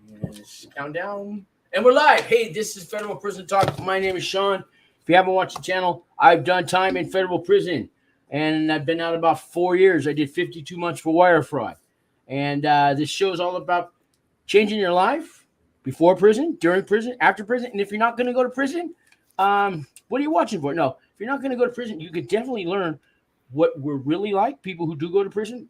Yes, countdown. And we're live. Hey, this is Federal Prison Talk. My name is Sean. If you haven't watched the channel, I've done time in federal prison. And I've been out about 4 years. I did 52 months for wire fraud. And this show is all about changing your life before prison, during prison, after prison. And if you're not going to go to prison, what are you watching for? No, if you're not going to go to prison, you can definitely learn what we're really like, people who do go to prison.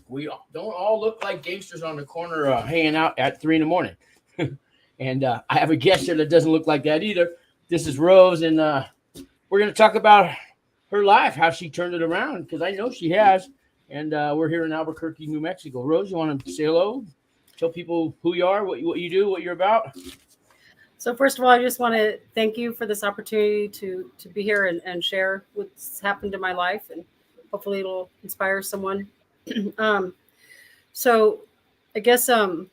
We don't all look like gangsters on the corner hanging out at 3 a.m. And I have a guest here that doesn't look like that either. This is Rose, and we're going to talk about her life, how she turned it around, because I know she has. And we're here in Albuquerque, New Mexico. Rose, you want to say hello? Tell people who you are, what you do, what you're about. So first of all, I just want to thank you for this opportunity to be here and share what's happened in my life, and hopefully it'll inspire someone. So I guess I'm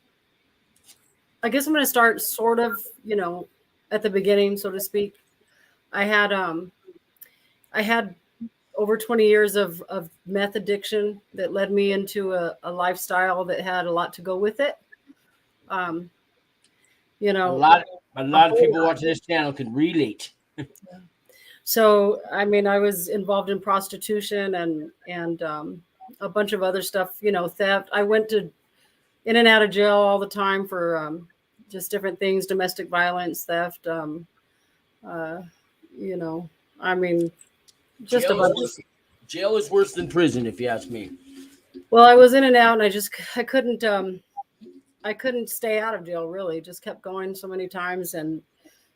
going to start sort of, at the beginning, so to speak. I had over 20 years of meth addiction that led me into a lifestyle that had a lot to go with it. A lot of people watching this channel can relate. So, I mean, I was involved in prostitution and a bunch of other stuff, theft. I went in and out of jail all the time for just different things, domestic violence, theft, just a bunch. Jail is worse than prison, if you ask me. Well, I was in and out, and I couldn't stay out of jail, really. Just kept going so many times, and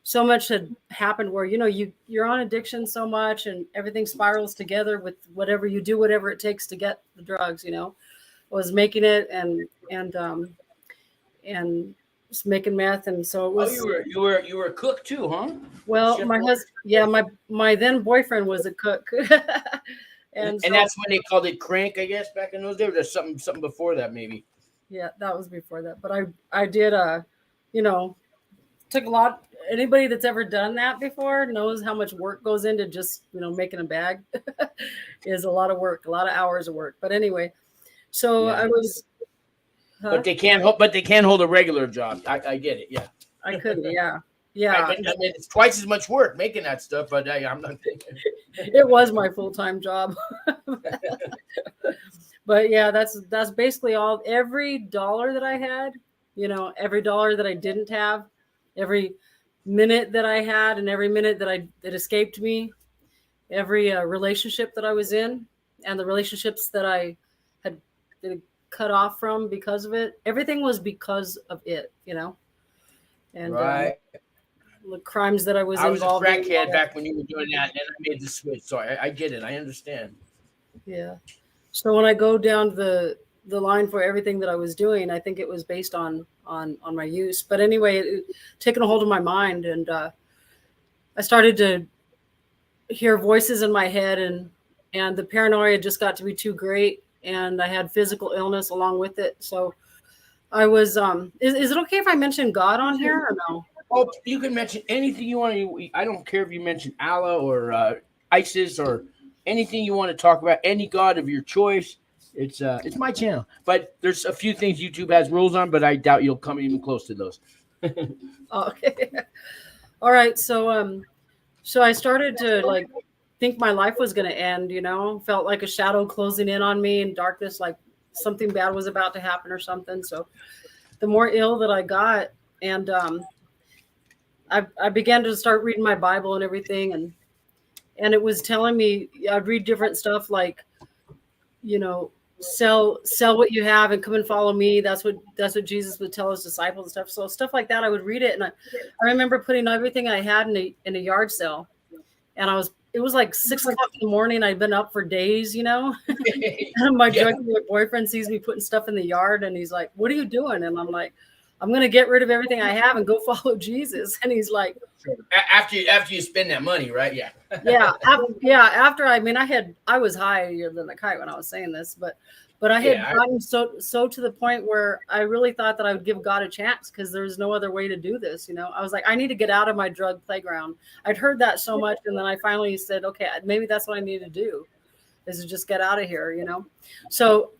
so much had happened where, you're on addiction so much and everything spirals together with whatever you do, whatever it takes to get the drugs, I was making it and just making meth. And so it was. Oh, you were a cook too, huh? Well, my husband, my then boyfriend was a cook. and that's when they called it crank, I guess, back in those days. There's something before that, maybe. Yeah, that was before that. But I did, took a lot. Anybody that's ever done that before knows how much work goes into just, making a bag. Is a lot of work, a lot of hours of work. But anyway, so yeah. I was. But they can't hold a regular job. I get it. Yeah. I couldn't. Yeah. Yeah. I mean, it's twice as much work making that stuff, but I'm not thinking. It was my full-time job. But yeah, that's basically all. Every dollar that I had, every dollar that I didn't have, every minute that I had, and every minute that escaped me, every relationship that I was in, and the relationships that I had cut off from because of it, everything was because of it, and right. The crimes that I was involved in. I was a crackhead back when you were doing that, and then I made the switch. So I get it. I understand. Yeah. So when I go down the line for everything that I was doing, I think it was based on my use. But anyway, it taken a hold of my mind, and I started to hear voices in my head, and the paranoia just got to be too great, and I had physical illness along with it. So I was is it okay if I mention God on here or no? Oh, you can mention anything you want to. I don't care if you mention Allah or ISIS or anything you want to talk about, any God of your choice. It's my channel, but there's a few things YouTube has rules on, but I doubt you'll come even close to those. Okay. All right. So I started to think my life was going to end, felt like a shadow closing in on me in darkness, like something bad was about to happen or something. So the more ill that I got, and I began to start reading my Bible and everything. And it was telling me, I'd read different stuff like, sell what you have and come and follow me. That's what Jesus would tell his disciples and stuff. So stuff like that, I would read it. And I remember putting everything I had in a yard sale. And it was like 6 o'clock in the morning. I'd been up for days, And my drug dealer boyfriend sees me putting stuff in the yard, and he's like, "What are you doing?" And I'm like, "I'm going to get rid of everything I have and go follow Jesus." And he's like, after you spend that money, right? Yeah. After, I was higher than a kite when I was saying this, but I had gotten so to the point where I really thought that I would give God a chance, because there's no other way to do this. I was like, I need to get out of my drug playground. I'd heard that so much. And then I finally said, okay, maybe that's what I need to do, is to just get out of here, So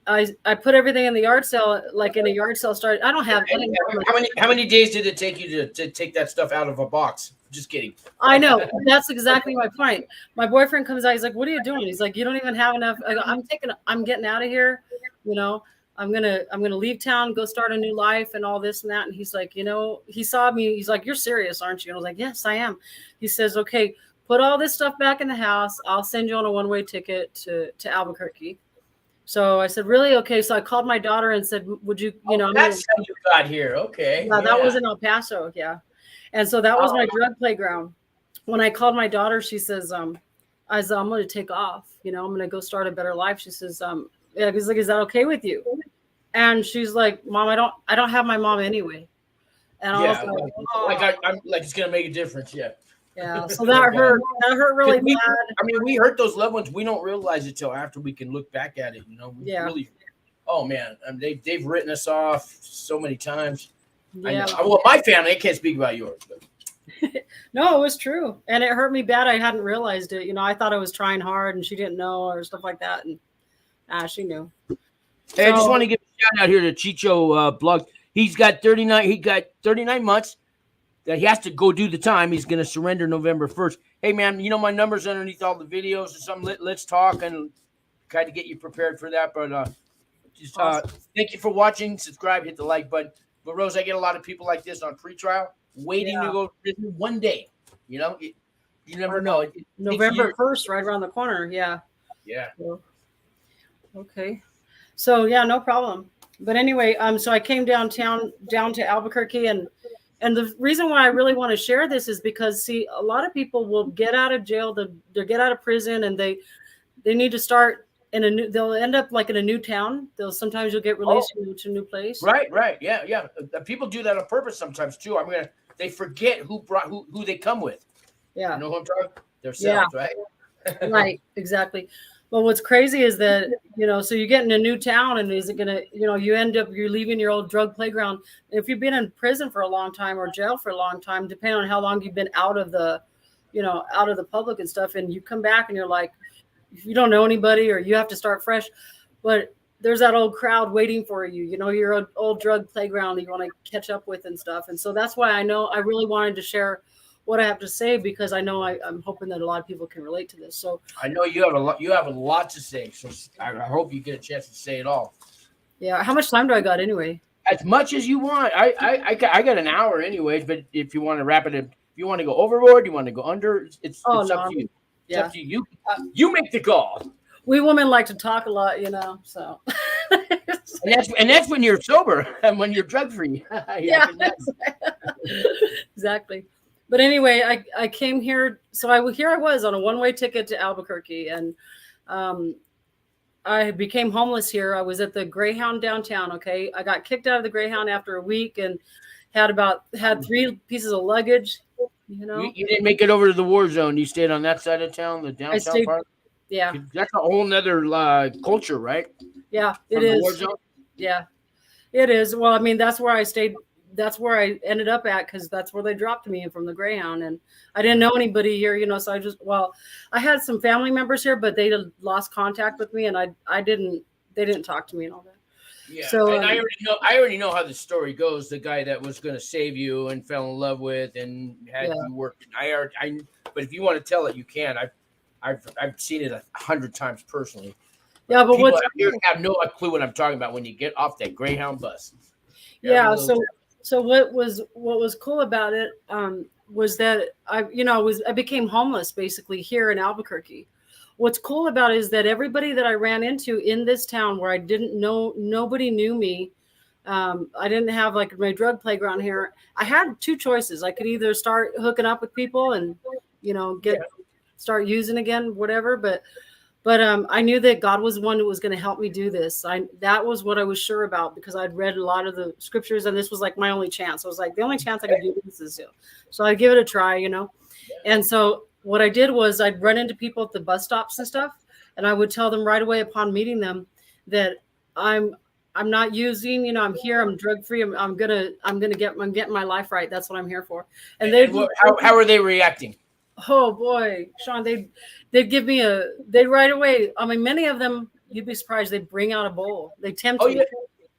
I put everything in the yard sale, like in a yard sale started. I don't have any. How many days did it take you to take that stuff out of a box? Just kidding. I know. That's exactly my point. My boyfriend comes out. He's like, "What are you doing?" He's like, "You don't even have enough." I go, I'm getting out of here. You know, I'm gonna leave town, go start a new life and all this and that. And he's like, he saw me. He's like, "You're serious, aren't you?" And I was like, "Yes, I am." He says, "Okay, put all this stuff back in the house. I'll send you on a one-way ticket to Albuquerque." So I said, "Really?" Okay. So I called my daughter and said, "Would you, that's how you got here. Okay. Yeah, that was in El Paso. Yeah. And so that was my drug playground. When I called my daughter, she says, I'm going to take off, I'm going to go start a better life. She says, yeah, he's like, "Is that okay with you?" And she's like, "Mom, I don't have my mom anyway." And I was like, I'm like, it's going to make a difference. Yeah. Yeah. So that hurt really bad. I mean, we hurt those loved ones. We don't realize it till after we can look back at it. Really, oh man, they've written us off so many times. Yeah. Well, my family, I can't speak about yours, but. No, it was true. And it hurt me bad. I hadn't realized it. I thought I was trying hard and she didn't know or stuff like that. And she knew. Hey, I just want to give a shout out here to Chicho blog. He's got 39 months that he has to go do the time. He's going to surrender November 1st. Hey, man, my number's underneath all the videos or something. Let's talk and try to get you prepared for that. But just thank you for watching. Subscribe, hit the like button. But, Rose, I get a lot of people like this on pretrial waiting to go to prison one day. You never know. November 1st, right around the corner. Yeah. Yeah. Okay. So, yeah, no problem. But anyway, so I came down to Albuquerque, and the reason why I really want to share this is because, see, a lot of people will get out of jail, they'll get out of prison, and they need to start they'll end up like in a new town. Sometimes you'll get released to a new place. Right. Yeah. People do that on purpose sometimes too. They forget who they come with. Yeah. You know who I'm talking? Themselves, right? Right, exactly. Well, what's crazy is that, so you get in a new town and is it going to, you're leaving your old drug playground. If you've been in prison for a long time or jail for a long time, depending on how long you've been out of the public and stuff, and you come back and you're like, you don't know anybody or you have to start fresh, but there's that old crowd waiting for you, your old drug playground that you want to catch up with and stuff. And so that's why I really wanted to share what I have to say, because I know I'm hoping that a lot of people can relate to this. So I know you have a lot to say. So I hope you get a chance to say it all. Yeah. How much time do I got anyway? As much as you want. I got an hour anyways, but if you want to wrap it in, if you want to go overboard, you want to go under, it's up to you. It's up to you. You make the call. We women like to talk a lot, so. and that's when you're sober and when you're drug free. Yeah, exactly. But anyway, I came here. So I was on a one-way ticket to Albuquerque, and I became homeless here. I was at the Greyhound downtown. Okay. I got kicked out of the Greyhound after a week and had 3 pieces of luggage. You didn't make it over to the war zone. You stayed on that side of town, the downtown part. Yeah, that's a whole nother culture, right? Yeah, it is. War zone? Yeah, it is. Well, I mean, that's where I stayed. That's where I ended up at, because that's where they dropped me from the Greyhound, and I didn't know anybody here, So I had some family members here, but they lost contact with me, and They didn't talk to me and all that. Yeah, so and I already know how the story goes. The guy that was going to save you and fell in love with and had you work. But if you want to tell it, you can. I've seen it 100 times personally. Yeah, but people have no clue what I'm talking about when you get off that Greyhound bus. Yeah. So what was cool about it was that I became homeless basically here in Albuquerque. What's cool about it is that everybody that I ran into in this town where I didn't know, nobody knew me. I didn't have like my drug playground here. I had 2 choices. I could either start hooking up with people and, start using again, whatever. But I knew that God was the one who was going to help me do this. That was what I was sure about, because I'd read a lot of the scriptures, and this was like my only chance. I was like, the only chance I could do this is so I'd give it a try, And so what I did was I'd run into people at the bus stops and stuff, and I would tell them right away upon meeting them that I'm not using, I'm here, I'm drug free. I'm getting my life right. That's what I'm here for. And how are they reacting? Oh boy, Sean, they'd give me they'd right away. I mean, many of them, you'd be surprised. They bring out a bowl. They tempt Oh, you.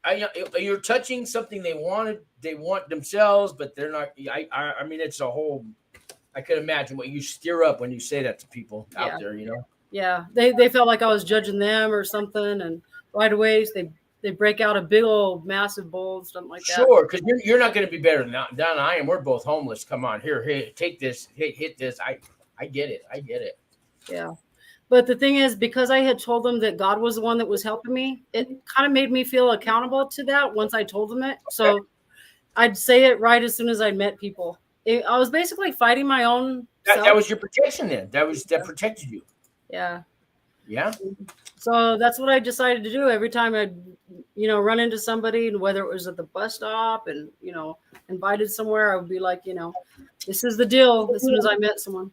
yeah. You're touching something they want themselves, but they're not. I mean, it's a whole. I could imagine what you stir up when you say that to people out there. Yeah, they felt like I was judging them or something, and right away they break out a big old massive bowl and something like that. Sure, because you're not going to be better than Don and I am. We're both homeless. Come on, here, hey, take this, hit this. I get it. Yeah. But the thing is, because I had told them that God was the one that was helping me, it kind of made me feel accountable to that once I told them it. So I'd say it right as soon as I met people. I was basically fighting my own. That was your protection then. That protected you. Yeah. Yeah. So that's what I decided to do every time I'd, run into somebody, and whether it was at the bus stop and, invited somewhere, I would be like, this is the deal as soon as I met someone.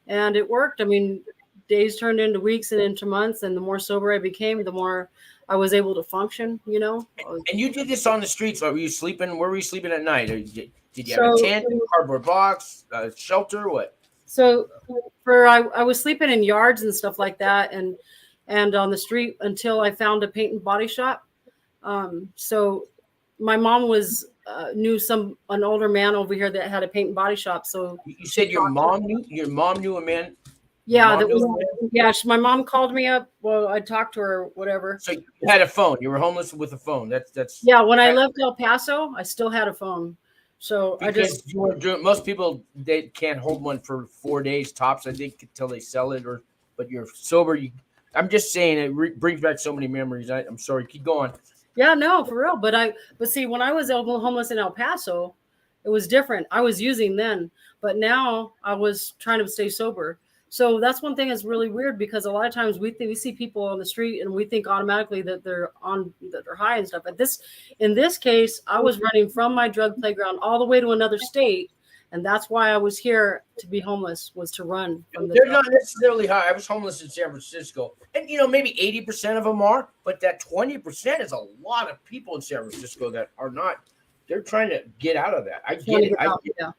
And it worked. I mean, days turned into weeks and into months, and the more sober I became, the more I was able to function, And you did this on the streets. Were you sleeping? Where were you sleeping at night? Or did you have a tent, a cardboard box, a shelter? What? So I was sleeping in yards and stuff like that, and on the street until I found a paint and body shop. So my mom knew an older man over here that had a paint and body shop. So you said your mom knew a man. Yeah, my mom called me up. Well, I talked to her, whatever. So you had a phone. You were homeless with a phone. That's. Yeah, when I left El Paso, I still had a phone. So because most people, they can't hold one for 4 days tops, I think, until they sell it. But you're sober. I'm just saying it brings back so many memories. I'm sorry. Keep going. Yeah, no, for real. But see, when I was homeless in El Paso, it was different. I was using then, but now I was trying to stay sober. So that's one thing that's really weird, because a lot of times we see people on the street and we think automatically that they're high and stuff. But in this case, I was running from my drug playground all the way to another state, and that's why I was here to be homeless, was to run from the They're not necessarily high. I was homeless in San Francisco, and maybe 80% of them are, but that 20% is a lot of people in San Francisco that are not. They're trying to get out of that. I get it. Yeah.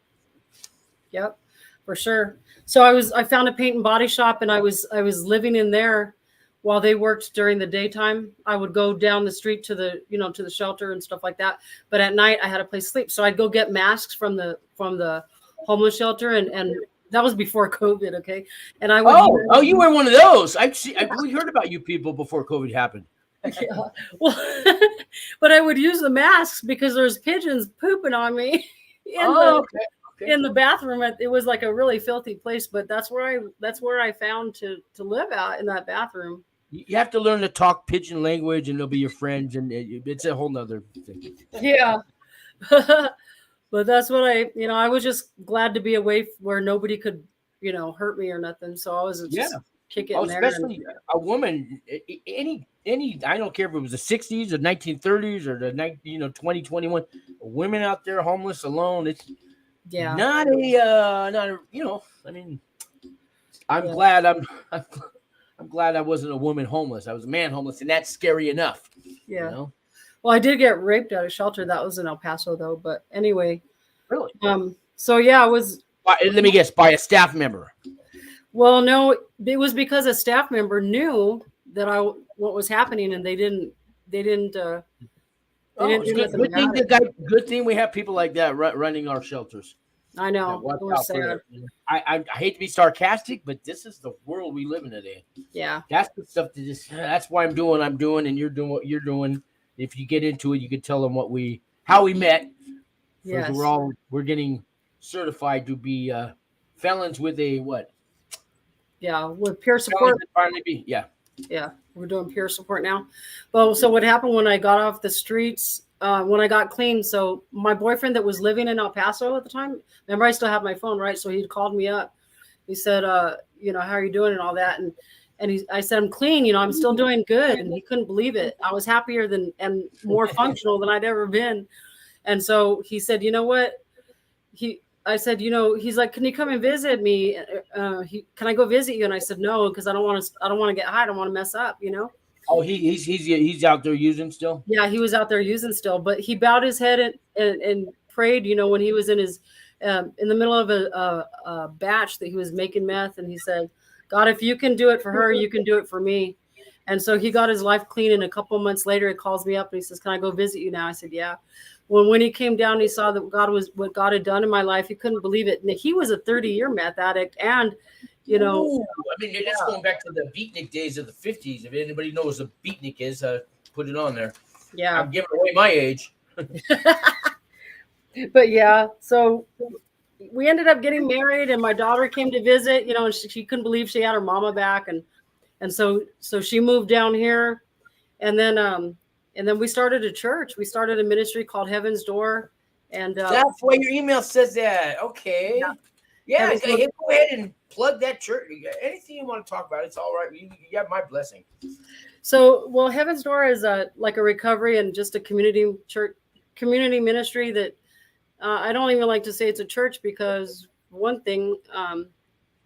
Yep. For sure. So I found a paint and body shop, and I was living in there while they worked during the daytime. I would go down the street to the shelter and stuff like that. But at night I had a place to sleep. So I'd go get masks from the homeless shelter, and that was before COVID. Okay. And I would. You were one of those. We heard about you people before COVID happened. Yeah. Well, but I would use the masks because there's pigeons pooping on me in the bathroom. It was like a really filthy place, but that's where I found to live out, in that bathroom. You have to learn to talk pigeon language, and they'll be your friends, and it's a whole nother thing. Yeah. But that's what I was just glad to be away where nobody could, hurt me or nothing. So I was just kick it in there. Especially a woman, any, I don't care if it was the 60s or 1930s or the 2021, women out there homeless alone. It's not a, I mean, I'm glad I'm glad I wasn't a woman homeless. I was a man homeless, and that's scary enough. Yeah. Well, I did get raped at a shelter. That was in El Paso, though. But anyway. Really? So yeah, I was. Let me guess, by a staff member. Well, no, it was because a staff member knew that what was happening, and they didn't. Good thing we have people like that running our shelters. I know. It was sad. I hate to be sarcastic, but this is the world we live in today. Yeah. That's the stuff that's why I'm doing what I'm doing, and you're doing what you're doing. If you get into it, you can tell them how we met. Yes. We're getting certified to be felons with a what? Yeah, with peer support. Yeah, we're doing peer support now. Well, so what happened when I got off the streets, when I got clean, so my boyfriend that was living in El Paso at the time, remember I still have my phone, right? So he called me up. He said, how are you doing and all that? And I said, I'm clean, I'm still doing good. And he couldn't believe it. I was happier and more functional than I'd ever been. And so he said, you know what? I said, he's like, can you come and visit me? Can I go visit you? And I said, no, because I don't want to get high. I don't want to mess up, Oh, he's out there using still? Yeah, he was out there using still, but he bowed his head and prayed, when he was in his, in the middle of a batch that he was making meth. And he said, God, if you can do it for her, you can do it for me. And so he got his life clean. And a couple of months later, he calls me up and he says, "Can I go visit you now?" I said, "Yeah." When he came down, he saw that what God had done in my life. He couldn't believe it. And he was a 30-year meth addict. And, you know, Ooh, I mean, that's going back to the beatnik days of the 50s. If anybody knows what a beatnik is, put it on there. Yeah. I'm giving away my age. But yeah, so we ended up getting married, and my daughter came to visit, you know, and she couldn't believe she had her mama back. And so she moved down here, and then we started a church. We started a ministry called Heaven's Door. And that's why your email says that. Okay. Yeah. Go ahead and plug that church. Anything you want to talk about, it's all right. You have my blessing. So, well, Heaven's Door is like a recovery and just a community ministry that I don't even like to say it's a church, because one thing,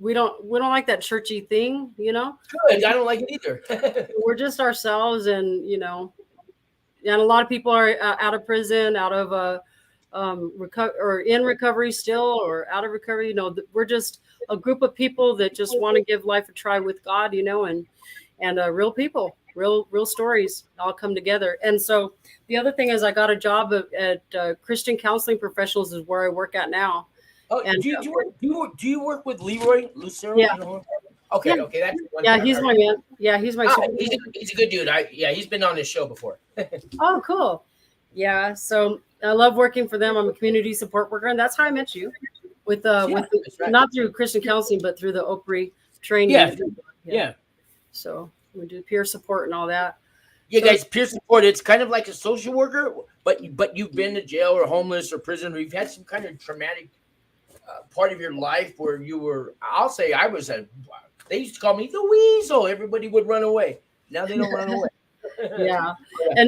we don't like that churchy thing, you know. Good. I don't like it either. We're just ourselves, and you know, and a lot of people are out of prison, out of or in recovery still, or out of recovery. You know, we're just a group of people that just want to give life a try with God, you know, and real people, real stories all come together. And so the other thing is, I got a job at Christian Counseling Professionals, is where I work at now. Oh, and do you work with Leroy Lucero? Yeah. Okay. Yeah. Okay. That's one. Yeah, he's my man. Yeah, he's my. He's a good dude. He's been on this show before. Oh, cool. Yeah. So I love working for them. I'm a community support worker, and that's how I met you, with right. Not through Christian Counseling, but through the OPRI training. Yeah. So we do peer support and all that. Yeah, so, guys, peer support. It's kind of like a social worker, but you've been to jail or homeless or prison, or you've had some kind of traumatic part of your life where you were. I'll say I was they used to call me the weasel. Everybody would run away. Now they don't run away. Yeah.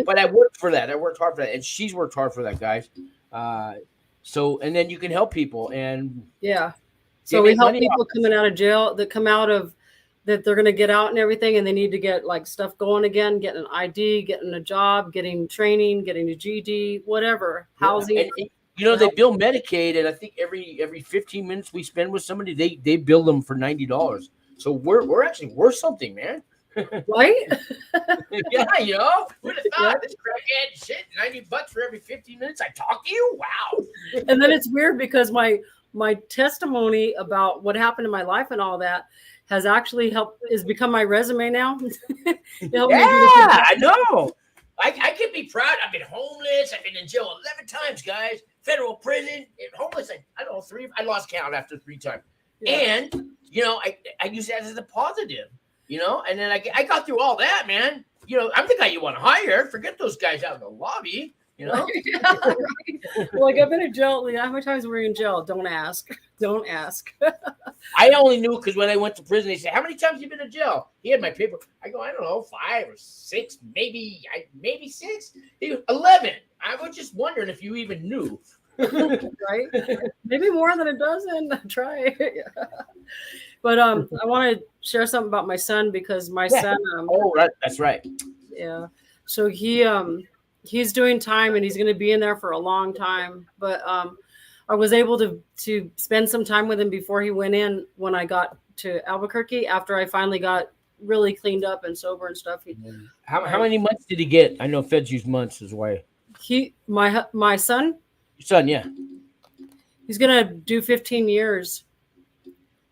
But I worked for that. I worked hard for that. And she's worked hard for that, guys. So, and then you can help people. And yeah. So we help people coming out of jail that come out of that they're going to get out and everything. And they need to get like stuff going again, getting an ID, getting a job, getting training, getting a GD, whatever, housing. And you know, they bill Medicaid. And I think every 15 minutes we spend with somebody, they bill them for $90. So we're actually worth something, man. Right? Yeah, you know, who'd have thought this crackhead shit, $90 for every 15 minutes I talk to you? Wow. And then it's weird because my testimony about what happened in my life and all that has actually is become my resume now. I know. I can be proud. I've been homeless. I've been in jail 11 times, guys. Federal prison, homeless. I don't know, 3. I lost count after 3 times. Yeah. And you know, I use that as a positive, you know, and then I got through all that, man. You know, I'm the guy you want to hire. Forget those guys out in the lobby, you know. Yeah, right. Like, I've been in jail. How many times were you in jail? Don't ask. Don't ask. I only knew because when I went to prison, they said, "How many times have you been in jail?" He had my paper. I go, "I don't know, 5 or 6, maybe 6." He goes, 11. I was just wondering if you even knew. Right? Maybe more than a dozen. Try. But I want to share something about my son, because my son. Right. That's right. Yeah. So he's doing time, and he's going to be in there for a long time. But I was able to spend some time with him before he went in when I got to Albuquerque, after I finally got really cleaned up and sober and stuff. How many months did he get? I know feds use months as well. My son. Your son, yeah. He's gonna do 15 years.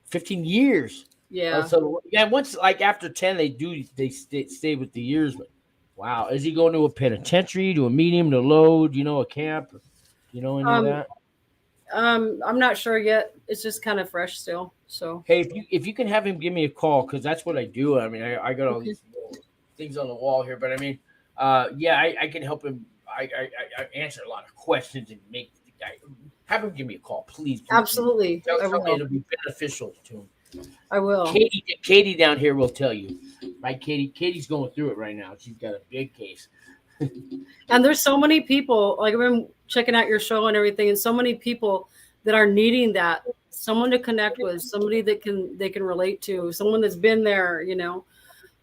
15 years. Yeah. So once, like, after 10, they stay with the years. But wow, is he going to a penitentiary, to a medium, to load? You know, a camp? You know any of that? I'm not sure yet. It's just kind of fresh still. So hey, if you can have him give me a call, because that's what I do. I mean, I got all these things on the wall here, but I mean, I can help him. I answer a lot of questions and make the guy. Have him give me a call, please. Absolutely. It'll be beneficial to him. I will. Katie down here will tell you. Right, Katie? Katie's going through it right now. She's got a big case. And there's so many people, like, I've been checking out your show and everything, and so many people that are needing that. Someone to connect with, somebody that they can relate to, someone that's been there, you know.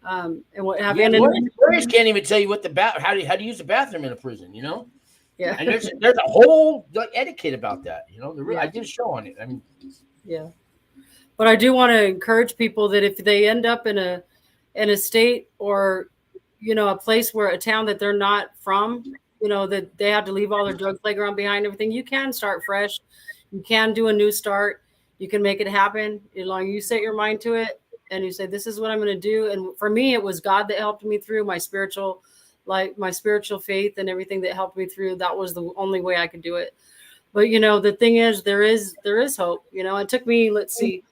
And what have you. Lawyers can't even tell you what how to use the bathroom in a prison, you know. Yeah. And there's a whole etiquette about that, you know. I did a show on it. I mean, yeah. But I do want to encourage people that if they end up in a state or a place where a town that they're not from, that they had to leave all their drug playground behind, everything. You can start fresh. You can do a new start. You can make it happen. As long as you set your mind to it and you say, this is what I'm going to do. And for me, it was God that helped me through my spiritual faith and everything that helped me through. That was the only way I could do it. But, the thing is, there is hope. It took me, let's see,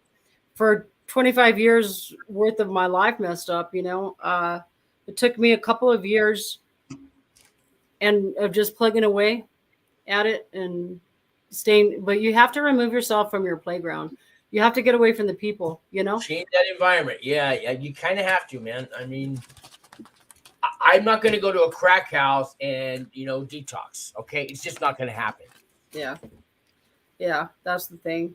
for 25 years worth of my life messed up, it took me a couple of years and of just plugging away at it and staying. But you have to remove yourself from your playground. You have to get away from the people, Change that environment. Yeah, you kind of have to, man. I mean, I'm not going to go to a crack house and, detox. Okay. It's just not going to happen. Yeah. Yeah. That's the thing,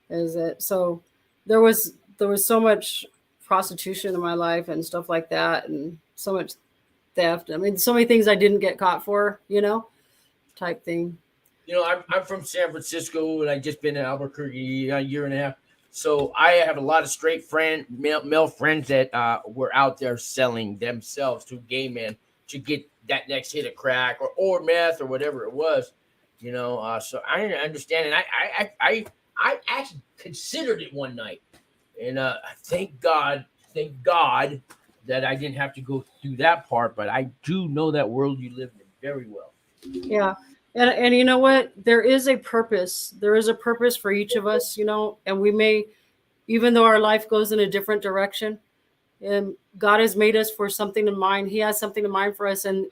is that so there was so much prostitution in my life and stuff like that, and so much theft. I mean, so many things I didn't get caught for, type thing. I'm from San Francisco, and I just been in Albuquerque a year and a half. So I have a lot of straight male friends that were out there selling themselves to gay men to get that next hit of crack or meth or whatever it was, So I understand, and I actually considered it one night, and thank God that I didn't have to go through that part. But I do know that world you live in very well. Yeah. And you know what? There is a purpose. There is a purpose for each of us, and we may, even though our life goes in a different direction, and God has made us for something in mind. He has something in mind for us. And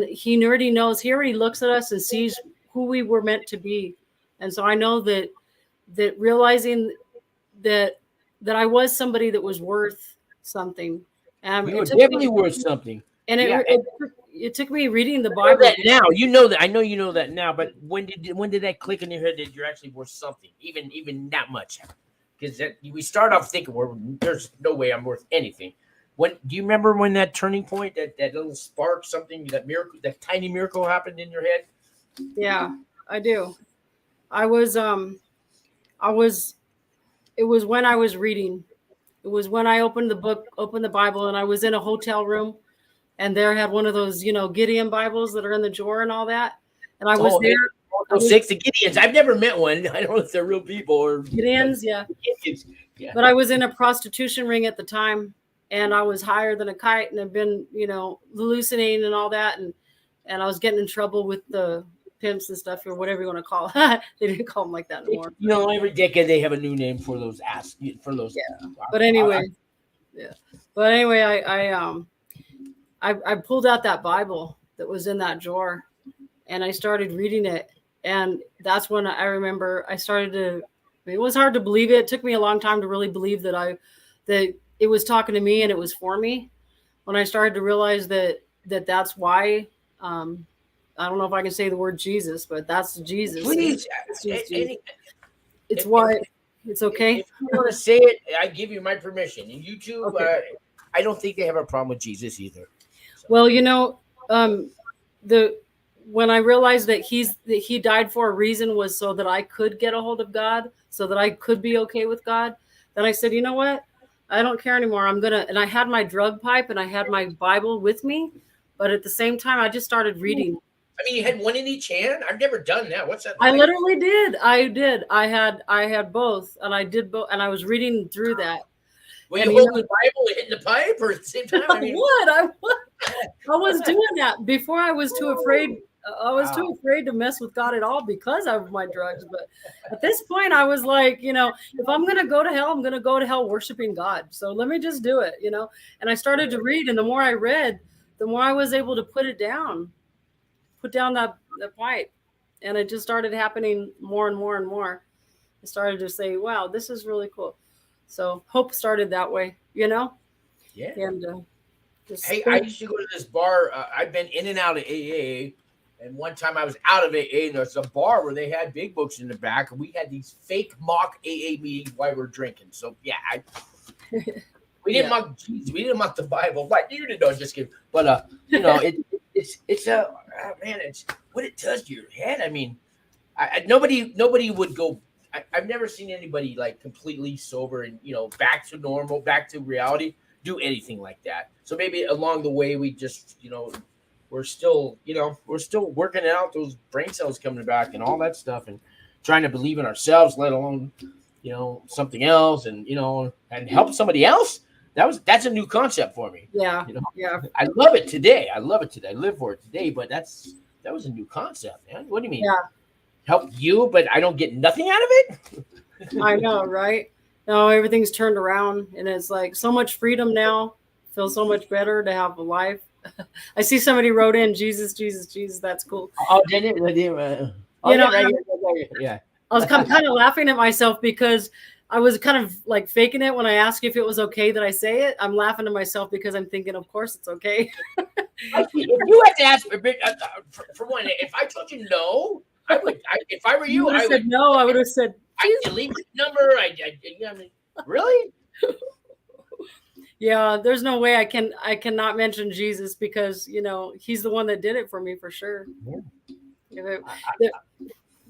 he already knows, he already looks at us and sees who we were meant to be. And so I know that realizing that I was somebody that was worth something. You were definitely worth something. And it took me reading the Bible. I know that now. You know that. I know you know that now. But when did that click in your head that you're actually worth something, even that much? Because we start off thinking, there's no way I'm worth anything. When do you remember when that turning point, that little spark, something, that miracle, that tiny miracle happened in your head? Yeah, I do. It was when I was reading. It was when I opened the Bible, and I was in a hotel room. And there had one of those, Gideon Bibles that are in the drawer and all that. And I was there. Those 60 Gideons. I've never met one. I don't know if they're real people or Gideons. Yeah. Yeah. But I was in a prostitution ring at the time, and I was higher than a kite, and I've been, hallucinating and all that. And I was getting in trouble with the pimps and stuff, or whatever you want to call it. They didn't call them like that anymore. Every decade they have a new name for those Yeah. But anyway, I pulled out that Bible that was in that drawer, and I started reading it. And that's when I remember it was hard to believe it. It took me a long time to really believe that it was talking to me and it was for me. When I started to realize that's why, I don't know if I can say the word Jesus, but that's Jesus. Please. It's why it's okay. If you want to say it, I give you my permission. And you too, okay. I don't think they have a problem with Jesus either. So. Well, when I realized that he died for a reason was so that I could get a hold of God, so that I could be okay with God. Then I said, you know what? I don't care anymore. And I had my drug pipe and I had my Bible with me, but at the same time, I just started reading. I mean, you had one in each hand? I've never done that. What's that like? I literally did. I did. I had both, and I did both, and I was reading through that. Were you holding the Bible and hitting the pipe, or at the same time? I was doing that before. I was too afraid. I was too afraid to mess with God at all because of my drugs. But at this point, I was like, if I'm going to go to hell, I'm going to go to hell worshiping God. So let me just do it, And I started to read, and the more I read, the more I was able to put down that pipe. And it just started happening more and more and more. I started to say, wow, this is really cool. So hope started that way, Yeah. And I used to go to this bar. I've been in and out of AA. And one time I was out of AA, and there's a bar where they had big books in the back, and we had these fake mock AA meetings while we were drinking. So yeah, we didn't mock Jesus, we didn't mock the Bible. Like you didn't know, just kidding. But it's what it does to your head. I mean, nobody would go. I've never seen anybody like completely sober and back to normal, back to reality. do anything like that. So maybe along the way, we just, we're still working out those brain cells coming back and all that stuff, and trying to believe in ourselves, let alone, something else, and, and help somebody else. That's a new concept for me. Yeah. I love it today. I live for it today, but that was a new concept, man. What do you mean? Yeah. Help you, but I don't get nothing out of it? I know, right? No, everything's turned around, and it's like so much freedom now. Feels so much better to have a life. I see somebody wrote in Jesus, Jesus, Jesus. That's cool. Oh, did it? Yeah. I was kind of laughing at myself because I was kind of like faking it when I asked if it was okay that I say it. I'm laughing to myself because I'm thinking, of course it's okay. If you had to ask for one, if I told you no, I would. If I were you, I would said no. I would have said, I delete the number. Really? Yeah, there's no way I cannot mention Jesus because he's the one that did it for me for sure. Yeah.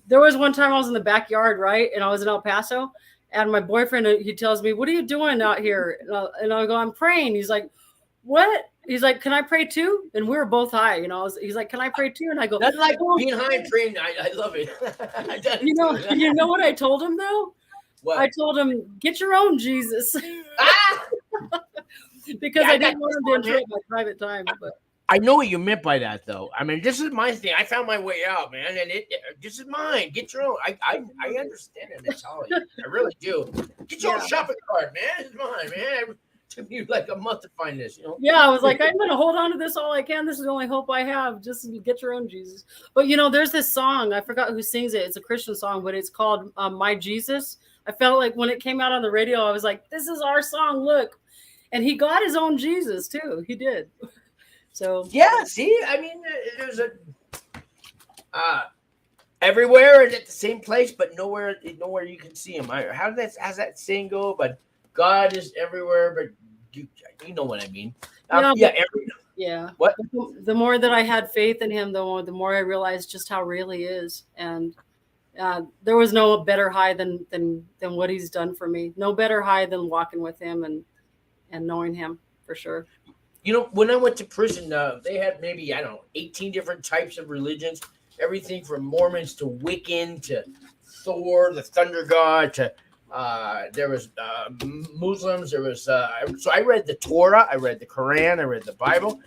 There was one time I was in the backyard, right, and I was in El Paso, and my boyfriend, he tells me, "What are you doing out here?" And I go, "I'm praying." He's like, "What?" He's like, "Can I pray too?" And we were both high, He's like, "Can I pray too?" And I go, "That's like being high and praying." I love it. You know what I told him though? What? I told him, "Get your own Jesus," because I didn't want him to interrupt my private time. But I know what you meant by that, though. I mean, this is my thing. I found my way out, man, and this is mine. Get your own. I understand it, mentality. I really do. Get your own shopping cart, man. It's mine, man. It took me like a month to find this, Yeah, I was like, I'm gonna hold on to this all I can. This is the only hope I have. Just get your own Jesus. But there's this song. I forgot who sings it. It's a Christian song, but it's called "My Jesus." I felt like when it came out on the radio, I was like, "This is our song." Look, and he got his own Jesus too. He did. So yeah, see, I mean, there's everywhere and at the same place, but nowhere you can see him. How's that saying go? But God is everywhere, but you know what I mean. What? The more that I had faith in him, the more I realized just how real he is, and there was no better high than what he's done for me. No better high than walking with him and knowing him for sure. When I went to prison, they had maybe, 18 different types of religions, everything from Mormons to Wiccan to Thor, the thunder god, to there was Muslims. There was so I read the Torah, I read the Quran, I read the Bible,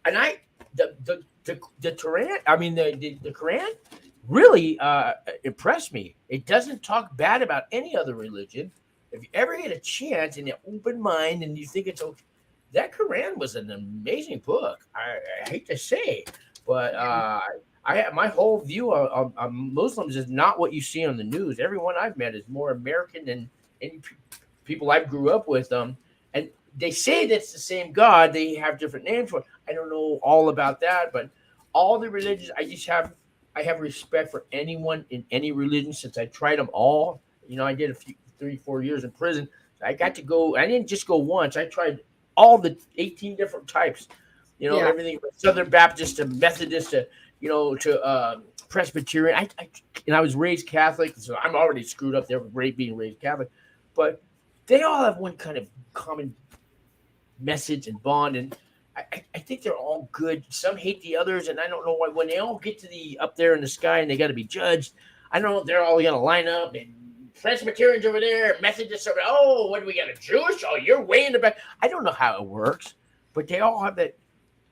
and the Quran. I mean the Quran really impressed me. It doesn't talk bad about any other religion. If you ever get a chance and you open mind and you think it's okay, that Quran was an amazing book. I hate to say, but my whole view of Muslims is not what you see on the news. Everyone I've met is more American than any people I grew up with. And they say that's the same God. They have different names for it. I don't know all about that, but all the religions, I have respect for anyone in any religion since I tried them all. I did 3-4 years in prison. I got to go. I didn't just go once. I tried all the 18 different types, everything from Southern Baptist to Methodist to Presbyterian. I was raised Catholic, so I'm already screwed up there with being raised Catholic. But they all have one kind of common message and bond, and I think they're all good. Some hate the others, and I don't know why. When they all get to up there in the sky and they got to be judged, I don't know if they're all going to line up and Presbyterians over there, Methodists over there. Oh, what do we got? A Jewish? Oh, you're way in the back. I don't know how it works, but they all have that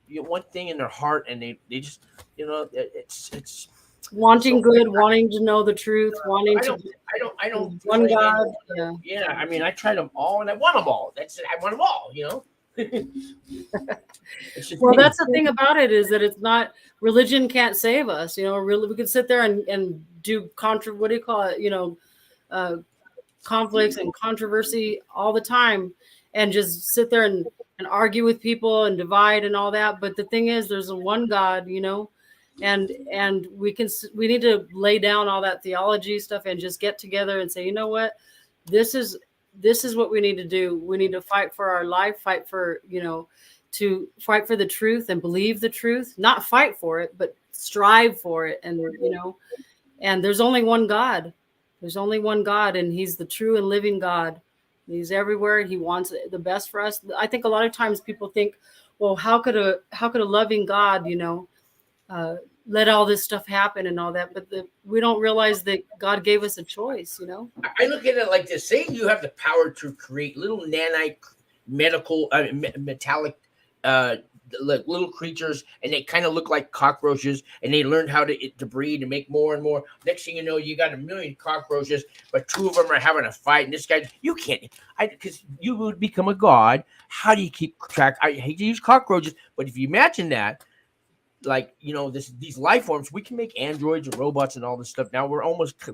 one thing in their heart, and they just it's wanting good, wanting to know the truth, wanting to. I don't. One God. Yeah. I mean, I tried them all, and I want them all. That's it. I want them all. Well, that's the thing about it is that it's not religion can't save us. Really, we can sit there and do what do you call it? Conflicts and controversy all the time and just sit there and argue with people and divide and all that. But the thing is, there's a one God, and we need to lay down all that theology stuff and just get together and say, you know what, this is what we need to do. We need to fight for our life, fight for the truth and believe the truth, not fight for it, but strive for it. And, and there's only one God. There's only one God, and he's the true and living God, He's everywhere. He wants the best for us. I think a lot of times people think, well, how could a loving God, let all this stuff happen and all that? But we don't realize that God gave us a choice, I look at it like this. Say you have the power to create little nanite metallic little creatures, and they kind of look like cockroaches, and they learned how to breed and make more and more. Next thing you know, you got 1 million cockroaches, but 2 of them are having a fight, and this guy, you can't, because you would become a god. How do you keep track? I hate to use cockroaches, but if you imagine that, like, these life forms, we can make androids and robots and all this stuff. Now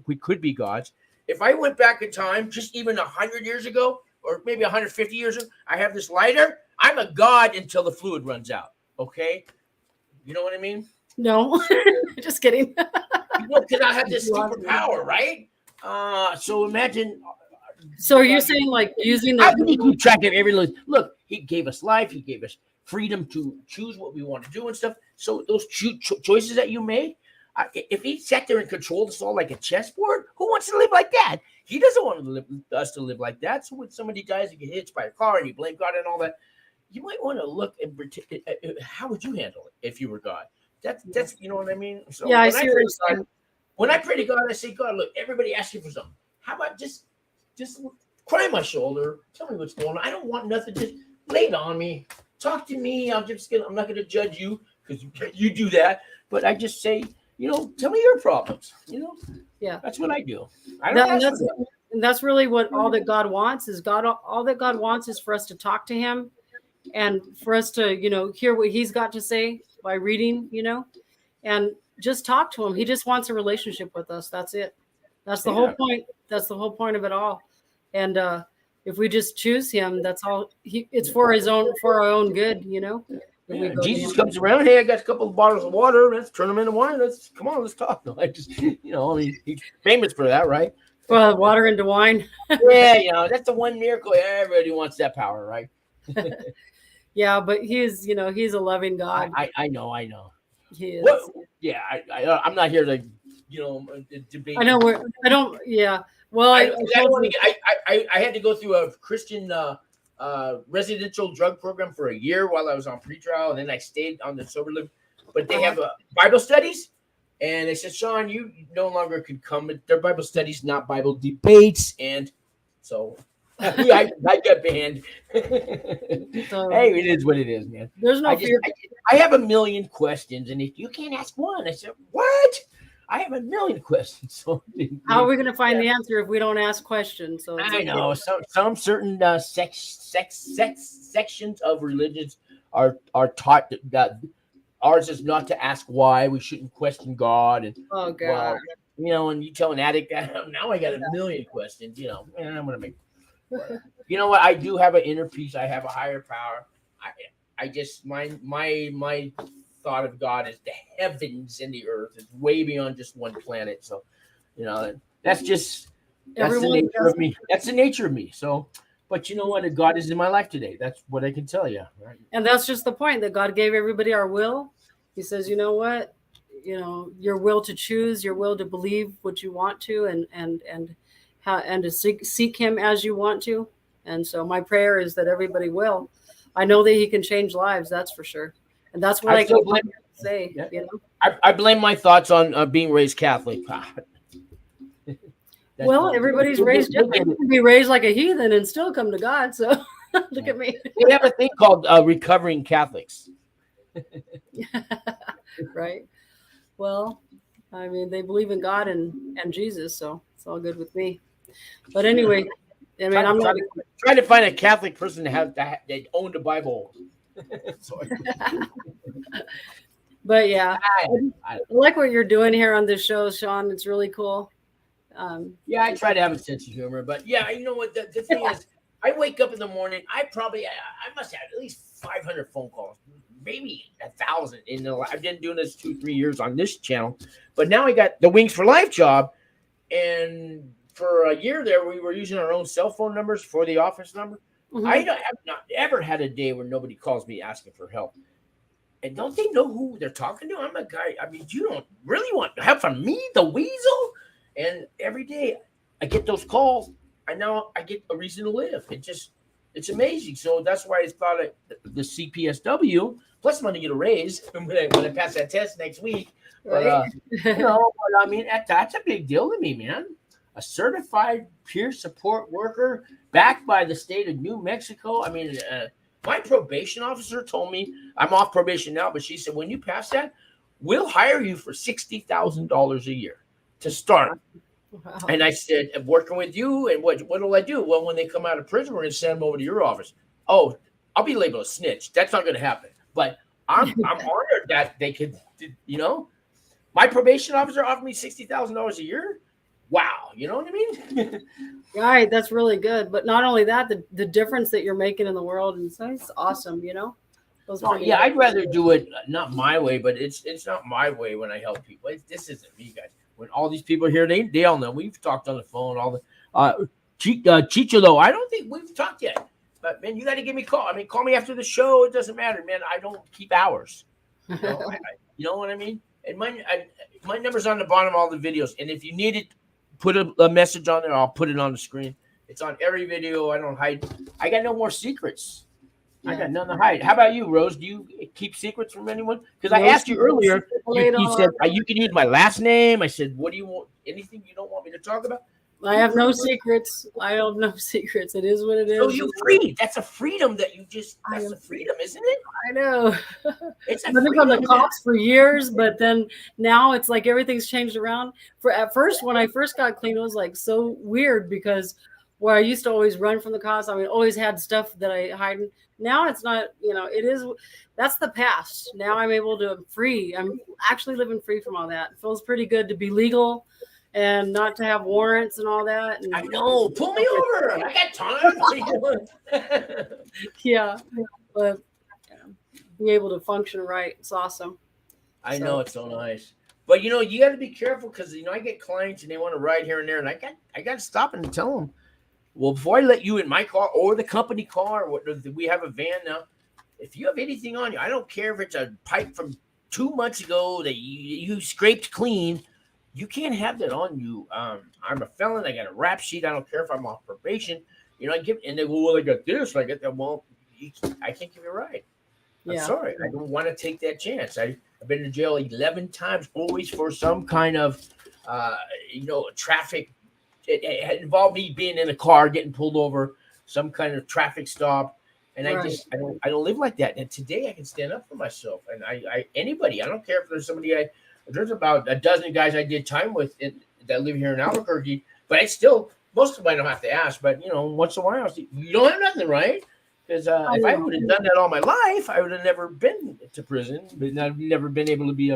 we could be gods. If I went back in time, just even 100 years ago, or maybe 150 years ago, I have this lighter, I'm a god until the fluid runs out. Okay. You know what I mean? No, just kidding. Because I have this superpower, right? So imagine. So are you saying like using how can he keep track of every little? Look, he gave us life. He gave us freedom to choose what we want to do and stuff. So those choices that you made, if he sat there and controlled us all like a chessboard, who wants to live like that? He doesn't want us to live like that. So when somebody dies and get hit by a car and you blame God and all that, you might want to look and how would you handle it if you were God? That's you know what I mean? So yeah, I see what you're saying. When I pray to God, I say, God, look, everybody asks you for something. How about just cry my shoulder, tell me what's going on. I don't want nothing. Just lay it on me. Talk to me. I'm not going to judge you because you do that. But I just say, tell me your problems. Yeah, that's what I do. And that's really what all that God wants is all that God wants is for us to talk to him and for us to, hear what he's got to say by reading, and just talk to him. He just wants a relationship with us. That's it. That's the whole point. That's the whole point of it all. And if we just choose him, that's all. It's for our own good, Yeah, Jesus comes around. Hey, I got a couple of bottles of water. Let's turn them into wine. Let's talk. No, he's famous for that, right? Well, water into wine. Yeah, that's the one miracle. Everybody wants that power, right? Yeah, but he's a loving God. I know. He is. What? Yeah, I'm not here to, debate. I know I don't. Yeah. Well, I had to go through a Christian residential drug program for a year while I was on pretrial, and then I stayed on the sober living. But they have Bible studies, and they said, Sean, you no longer can come. They're Bible studies, not Bible debates, and so I got banned. So, hey, it is what it is, man. There's no fear. I have 1 million questions, and if you can't ask one, I said, what? I have 1 million questions. So how are we going to find the answer if we don't ask questions? So I know some certain sections of religions are taught that ours is not to ask why. We shouldn't question God. And oh God, and you tell an addict that now I got 1 million questions. I'm gonna make. You know what? I do have an inner peace. I have a higher power. I just my thought of God is the heavens and the earth. It's way beyond just one planet. So, that's the nature of me. That's the nature of me. So, but you know what? God is in my life today. That's what I can tell you. Right? And that's just the point that God gave everybody our will. He says, you know what? Your will to choose, your will to believe what you want to, and to seek him as you want to. And so my prayer is that everybody will. I know that he can change lives. That's for sure. And that's what I can say. Yeah. I blame my thoughts on being raised Catholic. Well, everybody's raised different. You can be raised like a heathen and still come to God. So look at me. We have a thing called recovering Catholics. Right. Well, I mean, they believe in God and Jesus, so it's all good with me. But anyway, I'm not trying to find a Catholic person that owned a Bible. But yeah, I like what you're doing here on this show, Sean. It's really cool. I try to have a sense of humor, but yeah, you know what? The thing is, I wake up in the morning. I must have at least 500 phone calls, maybe 1,000. I've been doing this 2-3 years on this channel, but now I got the Wings for Life job, and for a year there, we were using our own cell phone numbers for the office number. Mm-hmm. I have not ever had a day where nobody calls me asking for help. And don't they know who they're talking to? I'm a guy. I mean, you don't really want help from me, the weasel? And every day I get those calls. I get a reason to live. It's amazing. So that's why I thought the CPSW plus money get a raise when I pass that test next week. Right. But I mean, that's a big deal to me, man. A certified peer support worker backed by the state of New Mexico. I mean, my probation officer told me, I'm off probation now, but she said, when you pass that, we'll hire you for $60,000 a year to start. Wow. And I said, I'm working with you, and what will I do? Well, when they come out of prison, we're going to send them over to your office. Oh, I'll be labeled a snitch. That's not going to happen. But I'm honored that they could, my probation officer offered me $60,000 a year. Wow, you know what I mean? Right, that's really good. But not only that, the difference that you're making in the world, and it's awesome, I'd rather do it not my way, but it's not my way when I help people. This isn't me, guys. When all these people here, they all know. We've talked on the phone. All the Chicho, though, I don't think we've talked yet. But man, you got to give me a call. I mean, call me after the show. It doesn't matter, man. I don't keep hours. You know what I mean? And my number's on the bottom of all the videos. And if you need it, put a message on there. I'll put it on the screen. It's on every video. I don't hide. I got no more secrets. Yeah. I got none to hide. How about you, Rose? Do you keep secrets from anyone? Because I asked you earlier. You said you can use my last name. I said, what do you want? Anything you don't want me to talk about? I have no secrets. I have no secrets. It is what it is. So you're free. That's a freedom that you just. That's a freedom, isn't it? I know. It's I've been on the cops for years, but then now it's like everything's changed around. At first, when I first got clean, it was like so weird because where I used to always run from the cops, I mean, always had stuff that I hide. Now it's not. It is. That's the past. Now I'm able to. I'm free. I'm actually living free from all that. It feels pretty good to be legal. And not to have warrants and all that. And I know. Pull me over. I got time. Yeah. But be able to function right. It's awesome. I know. It's so nice. But, you got to be careful because, I get clients and they want to ride here and there. And I got to stop and tell them, well, before I let you in my car or the company car, we have a van now. If you have anything on you, I don't care if it's a pipe from 2 months ago that you scraped clean. You can't have that on you. I'm a felon. I got a rap sheet. I don't care if I'm off probation. And they go, well, I got this. I got that. Well, I can't give you a ride. I'm sorry. I don't want to take that chance. I've been to jail 11 times, always for some kind of, traffic. It involved me being in a car, getting pulled over, some kind of traffic stop. And I don't live like that. And today I can stand up for myself. And anybody, I don't care if there's somebody there's about a dozen guys I did time with that live here in Albuquerque, but most of them I don't have to ask, but once in a while, you don't have nothing, right? Because if I would have done that all my life, I would have never been to prison, but I've never been able to be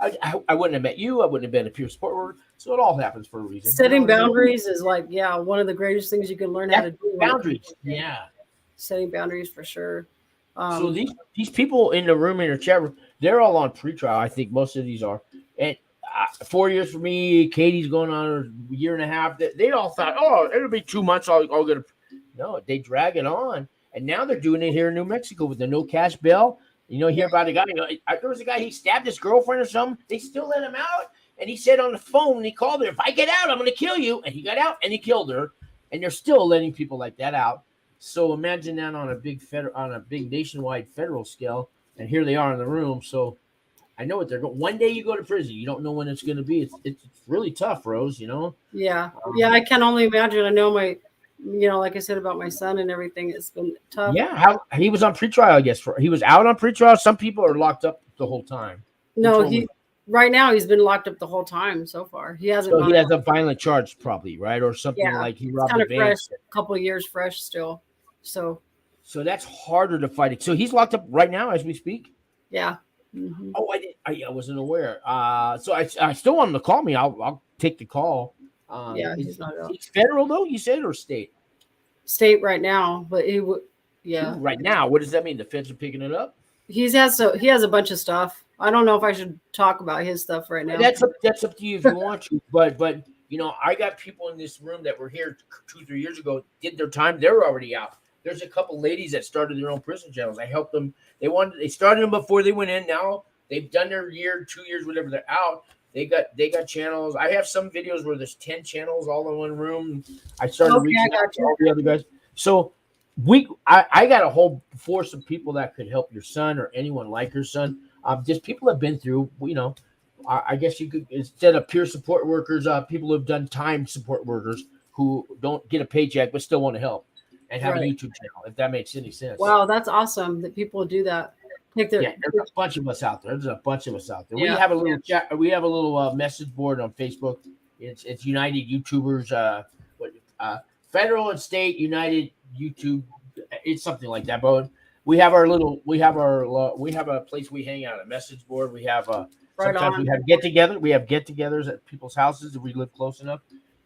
I wouldn't have met you. I wouldn't have been a peer support worker. So it all happens for a reason. Setting boundaries is one of the greatest things you can learn how to do. Boundaries. Yeah. Setting boundaries for sure. So these people in the room, in your chat room, they're all on pretrial. I think most of these are. And 4 years for me, Katie's going on a year and a half. They all thought, oh, it'll be 2 months. I'll get a. No, they drag it on. And now they're doing it here in New Mexico with the no cash bail. Hear about a guy. There was a guy, he stabbed his girlfriend or something. They still let him out. And he said on the phone, he called her, if I get out, I'm going to kill you. And he got out and he killed her. And they're still letting people like that out. So imagine that on a big nationwide federal scale, and here they are in the room. So I know what they're going. One day you go to prison, you don't know when it's going to be. It's really tough, Rose. Yeah, I can only imagine. I know like I said about my son and everything. It's been tough. Yeah, he was on pretrial. I guess he was out on pretrial. Some people are locked up the whole time. No, right now he's been locked up the whole time so far. He hasn't. So he has a violent charge, probably, right, or something like he robbed a bank. A couple of years fresh still. So that's harder to fight it. So he's locked up right now as we speak. Yeah. Mm-hmm. Oh, I wasn't aware. So I still want him to call me. I'll take the call. He's not out. He's federal though, you said, or state? State right now, but he would. Yeah. Right now, what does that mean? The feds are picking it up. He has a bunch of stuff. I don't know if I should talk about his stuff right now. That's up to you if you want to. But I got people in this room that were here 2-3 years ago, did their time. They're already out. There's a couple ladies that started their own prison channels. I helped them. They started them before they went in. Now they've done their year, 2 years, whatever. They're out. They got channels. I have some videos where there's 10 channels all in one room. I started reaching out to all the other guys. So I got a whole force of people that could help your son or anyone like your son. Just people have been through, I guess you could, instead of peer support workers, people who have done time support workers who don't get a paycheck but still want to help and have a YouTube channel, if that makes any sense. Wow, that's awesome that people do that. There's a bunch of us out there. Yeah. We have a little chat. We have a little message board on Facebook. It's United YouTubers, federal and state United YouTube. It's something like that. But we have a place we hang out, a message board. We have sometimes we have get-together. We have get-togethers at people's houses if we live close enough.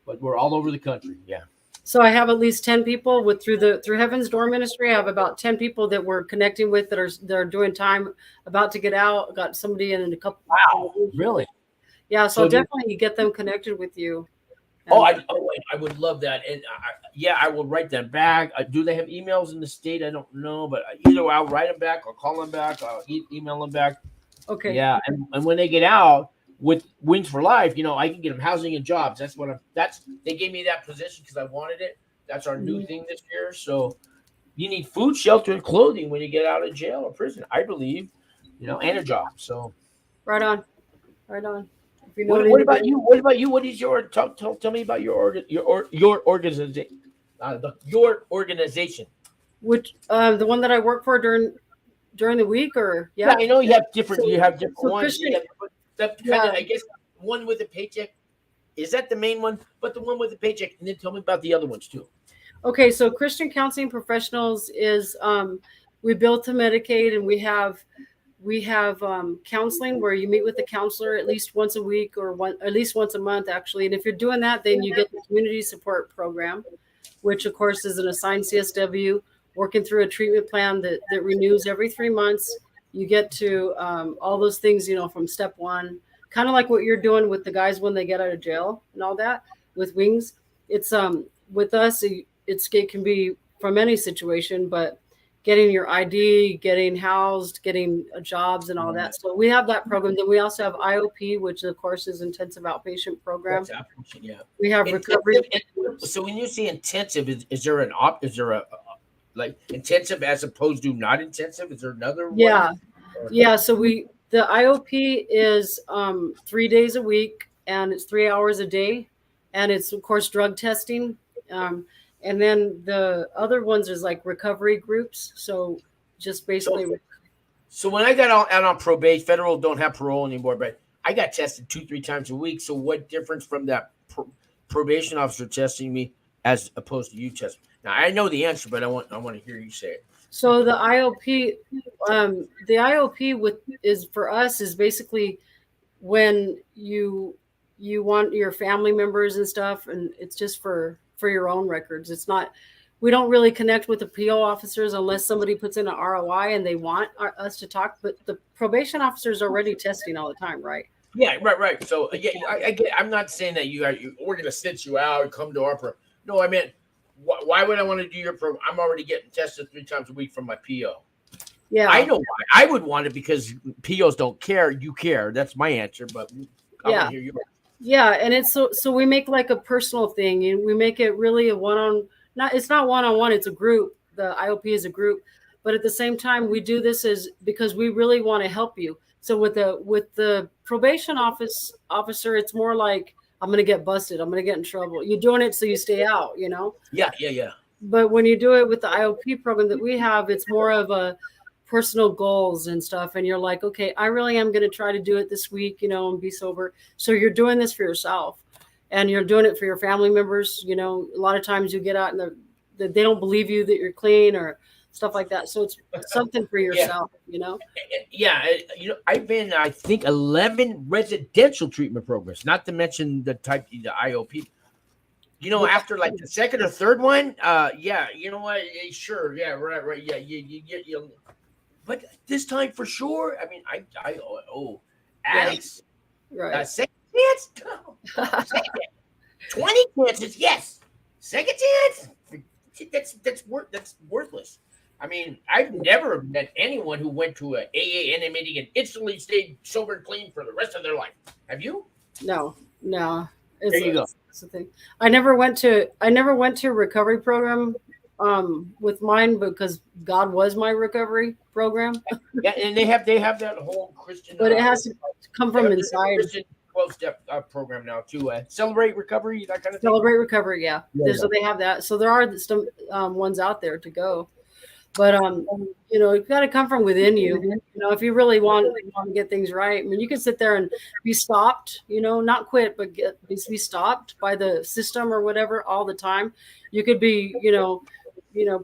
But we're all over the country. Yeah. So I have at least 10 people through Heaven's Door Ministry. I have about 10 people that we're connecting with that are doing time, about to get out. Got somebody in a couple. Wow, really? Yeah, so definitely get them connected with you. I would love that, and I will write them back. Do they have emails in the state? I don't know, but either I'll write them back, or call them back, I'll email them back. Okay. Yeah, and when they get out with Wings for Life, I can get them housing and jobs. They gave me that position because I wanted it. That's our new thing this year. So you need food, shelter, and clothing when you get out of jail or prison, I believe, and a job. So right on. What about you? What is your tell me about your organization? Your organization. Which the one that I work for during the week, or yeah, I know you have different ones. Yeah. I guess one with a paycheck. Is that the main one? But the one with the paycheck, and then tell me about the other ones too. Okay, so Christian Counseling Professionals is we bill to Medicaid, and we have counseling where you meet with the counselor at least once a week or at least once a month, actually. And if you're doing that, then you get the community support program, which of course is an assigned CSW working through a treatment plan that renews every 3 months. You get to all those things, from step one, kind of like what you're doing with the guys when they get out of jail and all that with Wings. It's with us, it can be from any situation, but getting your ID, getting housed, getting jobs and all that. So we have that program. Then we also have IOP, which of course is intensive outpatient program. That's outpatient, yeah. We have recovery. So when you say intensive, is there a like intensive as opposed to not intensive? Is there another one? Yeah. So the IOP is 3 days a week, and it's 3 hours a day, and it's of course drug testing. And then the other ones is like recovery groups. So just basically. So when I got out on probation, federal don't have parole anymore, but I got tested 2-3 times a week. So what difference from that probation officer testing me as opposed to you testing? Now I know the answer, but I want to hear you say it. So the IOP is for us is basically when you want your family members and stuff, and it's just for your own records. It's not, we don't really connect with the PO officers unless somebody puts in an ROI and they want us to talk, but the probation officers are already testing all the time, right? Yeah, right. So I get, I'm not saying that we're going to sit you out and come to our program. No, I meant, why would I want to do your program? I'm already getting tested 3 times a week from my PO. Yeah. I know why. I would want it because POs don't care. You care. That's my answer, but I want to hear yours. Yeah, and it's so we make like a personal thing, and we make it really it's not one-on-one, it's a group. The IOP is a group, but at the same time we do this because we really want to help you. So with the probation officer, it's more like, I'm going to get busted, I'm going to get in trouble. You're doing it so you stay out, Yeah. But when you do it with the IOP program that we have, it's more of a personal goals and stuff, and you're like, okay, I really am going to try to do it this week, and be sober. So you're doing this for yourself, and you're doing it for your family members. A lot of times you get out and they don't believe you that you're clean or stuff like that. So it's something for yourself, Yeah, I've been, I think, 11 residential treatment programs, not to mention the IOP. After like the second or third one, you know what? Sure, yeah, right, yeah, you. But this time for sure, I mean, I addicts. Right. Second chance? No. 20 chances, yes. Second chance? That's worthless. I mean, I've never met anyone who went to a AA NA meeting and instantly stayed sober and clean for the rest of their life. Have you? No. There you go. It's the thing. I never went to a recovery program with mine because God was my recovery program. Yeah, and they have that whole Christian. But it has to come from inside. Christian 12-step program now too. Celebrate recovery, that kind of thing. Celebrate recovery, yeah. So they have that. So there are some ones out there to go. But it's got to come from within you. If you really want to get things right, I mean, you can sit there and be stopped. Not quit, but be stopped by the system or whatever all the time. You could be,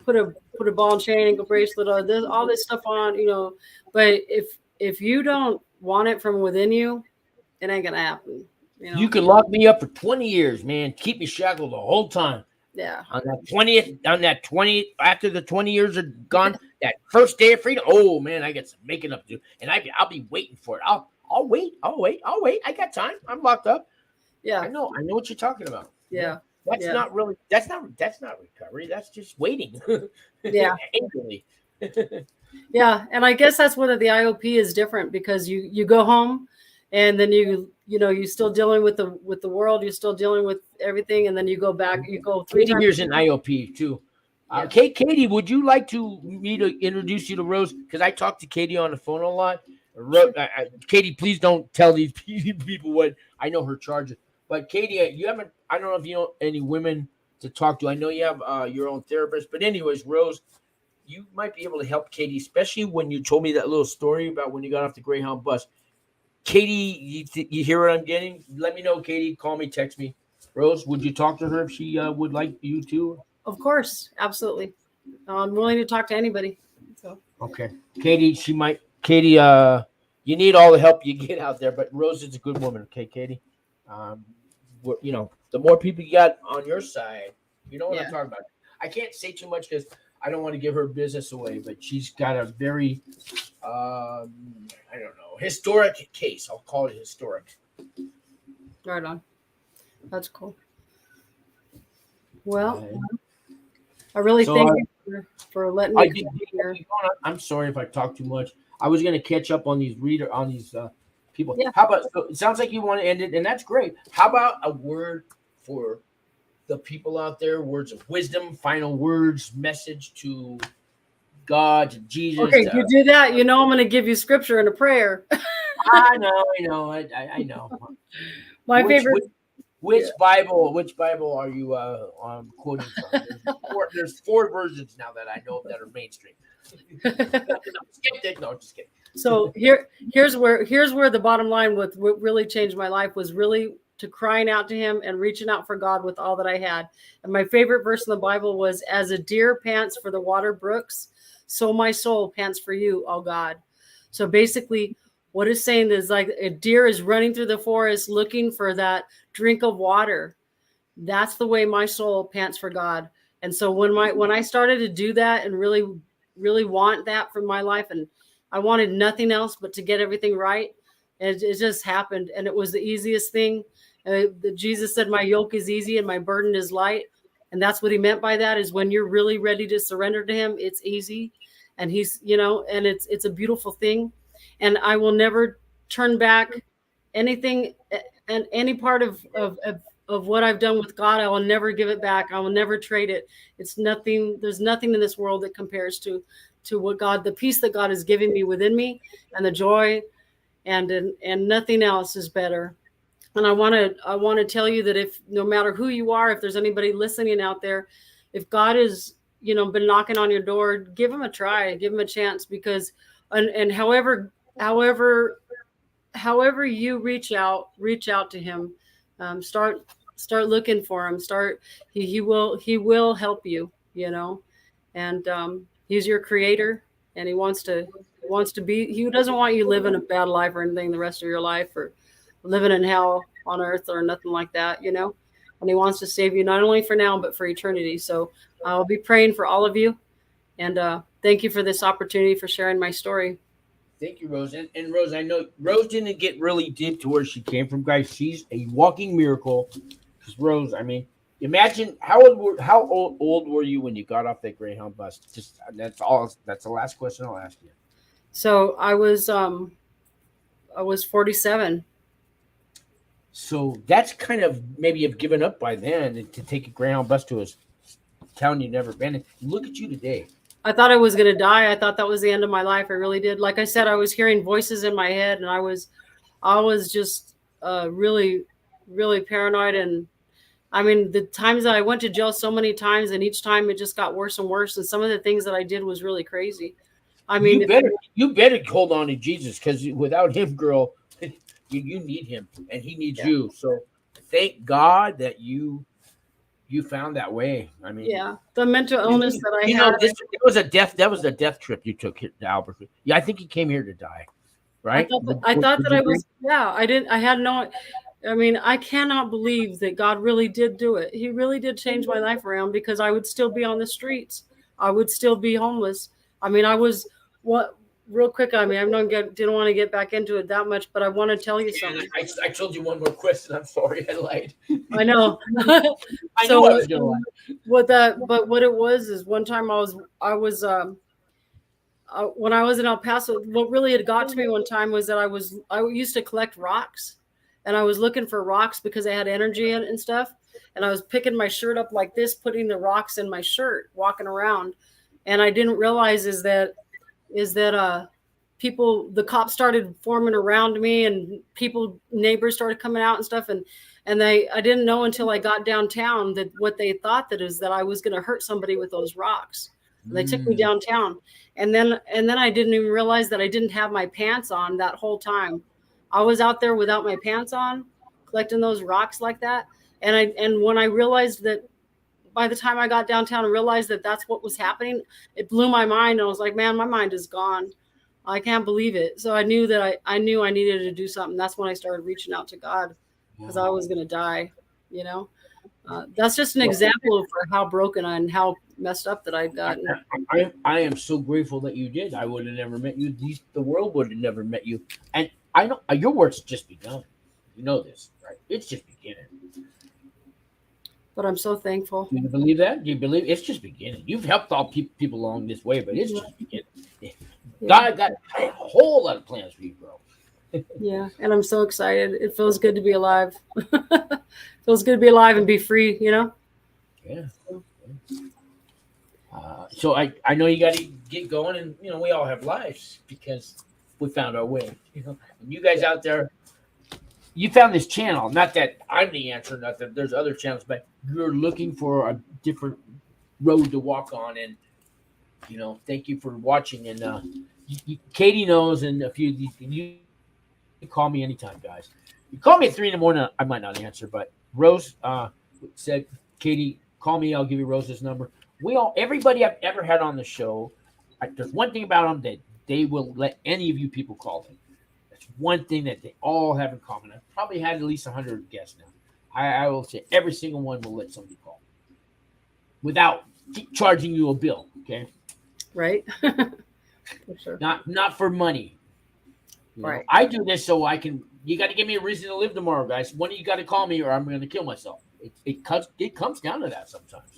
put a ball and chain, ankle bracelet, all this stuff on. But if you don't want it from within you, it ain't gonna happen. You could lock me up for 20 years, man. Keep me shackled the whole time. Yeah. On that 20th, after the 20 years are gone, that first day of freedom. Oh man, I got some making up to do, and I'll be waiting for it. I'll wait. I got time. I'm locked up. Yeah. I know what you're talking about. Yeah. That's not recovery. That's just waiting. Yeah. Angrily. Yeah, and I guess that's whether the IOP is different because you go home, and then you're still dealing with the world. You're still dealing with everything, and then you go back. You go 3 Katie here's an IOP too. Yeah. Katie, would you like me to introduce you to Rose? Because I talk to Katie on the phone a lot. Katie, please don't tell these people what I know her charges. But Katie, I don't know if you know any women to talk to. I know you have your own therapist. But anyways, Rose, you might be able to help Katie, especially when you told me that little story about when you got off the Greyhound bus. Katie, you hear what I'm getting? Let me know, Katie. Call me, text me. Rose, would you talk to her if she would like you to? Of course, absolutely. I'm willing to talk to anybody. So. Okay, Katie, you need all the help you get out there, but Rose is a good woman. Okay, Katie. The more people you got on your side, you know what I'm talking about. I can't say too much because I don't want to give her business away, but she's got a very, I don't know, historic case. I'll call it historic. Right on. That's cool. Well, I really thank you for letting me come here. I'm sorry if I talk too much. I was going to catch up on these people. Yeah. How about? So it sounds like you want to end it, and that's great. How about a word for the people out there? Words of wisdom, final words, message to God, to Jesus. Okay, you do that. I'm going to give you scripture and a prayer. I know. I know. My favorite. Which Bible are you quoting from? There's 4 versions now that I know that are mainstream. No, just kidding. So here's where the bottom line with what really changed my life was really to crying out to him and reaching out for God with all that I had. And my favorite verse in the Bible was, as a deer pants for the water brooks, so my soul pants for you, oh God. So basically what it's saying is like a deer is running through the forest looking for that drink of water. That's the way my soul pants for God. And so when I started to do that and really, really want that for my life, and I wanted nothing else but to get everything right, and it just happened. And it was the easiest thing. Jesus said, my yoke is easy and my burden is light. And that's what he meant by that, is when you're really ready to surrender to him, it's easy. And he's, and it's a beautiful thing. And I will never turn back anything and any part of what I've done with God. I will never give it back. I will never trade it. It's nothing. There's nothing in this world that compares to what God, the peace that God has given me within me, and the joy, and nothing else is better. And I want to tell you that if, no matter who you are, if there's anybody listening out there, if God has, been knocking on your door, give him a try, give him a chance, because, and however you reach out to him, start looking for him, he will help you, and he's your creator, and he wants to be, he doesn't want you living a bad life or anything the rest of your life, or living in hell on earth or nothing like that, and he wants to save you not only for now, but for eternity. So I'll be praying for all of you. And thank you for this opportunity, for sharing my story. Thank you, Rose. And Rose, I know Rose didn't get really deep to where she came from, guys. She's a walking miracle. Because Rose, I mean, imagine how old were you when you got off that Greyhound bus? Just that's the last question I'll ask you. So I was 47. So that's kind of maybe you've given up by then to take a Greyhound bus to a town you've never been in. Look at you today. I thought I was going to die. I thought that was the end of my life. I really did. Like I said, I was hearing voices in my head, and I was just really, really paranoid. And I mean, the times that I went to jail so many times, and each time it just got worse and worse. And some of the things that I did was really crazy. I mean, you better hold on to Jesus, because without him, girl, you need him, and he needs you. So thank God that you found that way. I mean, the mental illness that I had. It was a death. That was a death trip you took to Albuquerque. Yeah, I think he came here to die. Right? I thought that I was. Yeah, I didn't. I had no. I mean, I cannot believe that God really did do it. He really did change my life around, because I would still be on the streets. I would still be homeless. I mean, I was real quick. I mean, didn't want to get back into it that much, but I want to tell you something. I told you one more question. I'm sorry, I lied. I know. I know I was gonna lie. But what it was is, one time I was when I was in El Paso, what really had got to me one time was that I used to collect rocks, and I was looking for rocks because they had energy in it and stuff. And I was picking my shirt up like this, putting the rocks in my shirt, walking around. And I didn't realize is that people, the cops started forming around me, and neighbors started coming out and stuff. And I didn't know until I got downtown that what they thought that I was going to hurt somebody with those rocks. And they took me downtown. And then I didn't even realize that I didn't have my pants on that whole time. I was out there without my pants on, collecting those rocks like that. And when I realized that, by the time I got downtown and realized that that's what was happening, it blew my mind. And I was like, man, my mind is gone. I can't believe it. So I knew that I knew I needed to do something. That's when I started reaching out to God, because I was going to die, you know. That's just an example for how broken and how messed up that I'd gotten. I am so grateful that you did. I would have never met you. The world would have never met you. And I know your work's just begun. You know this, right? It's just beginning. But I'm so thankful. Do you believe that? Do you believe it's just beginning? You've helped all people along this way, but it's just beginning. Yeah. God got a whole lot of plans for you, bro. Yeah, and I'm so excited. It feels good to be alive. Feels good to be alive and be free, you know? Yeah. So I know you got to get going, and, you know, we all have lives because we found our way. You know, and you guys out there, you found this channel. Not that I'm the answer, not that there's other channels, but you're looking for a different road to walk on. And, you know, thank you for watching. And Katie knows, and a few of you call me anytime, guys. You call me at 3 a.m, I might not answer, but Rose said, Katie, call me. I'll give you Rose's number. Everybody I've ever had on the show, there's one thing about them, that they will let any of you people call them. That's one thing that they all have in common. I've probably had at least 100 guests now. I will say every single one will let somebody call without charging you a bill. Okay. Right. For sure. Not for money. You know, right. I do this so I can. You got to give me a reason to live tomorrow, guys. One of you got to call me, or I'm going to kill myself. It comes down to that sometimes.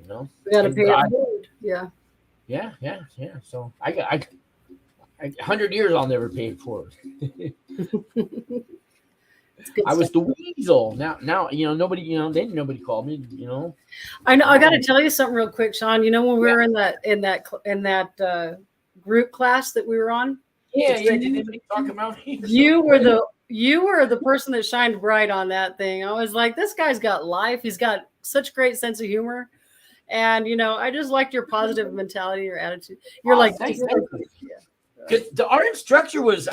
You know, we got to pay it forward. Yeah. Yeah. So I got 100 years I'll never pay it forward. I was the weasel. Now you know nobody. You know nobody called me. You know. I know. I got to tell you something real quick, Sean. You know when we were in that group class that we were on. Yeah. Did anybody talk about me? You were the person that shined bright on that thing. I was like, this guy's got life. He's got such great sense of humor. And, you know, I just liked your positive mentality, your attitude. You're like, thank you. Because our instructor was,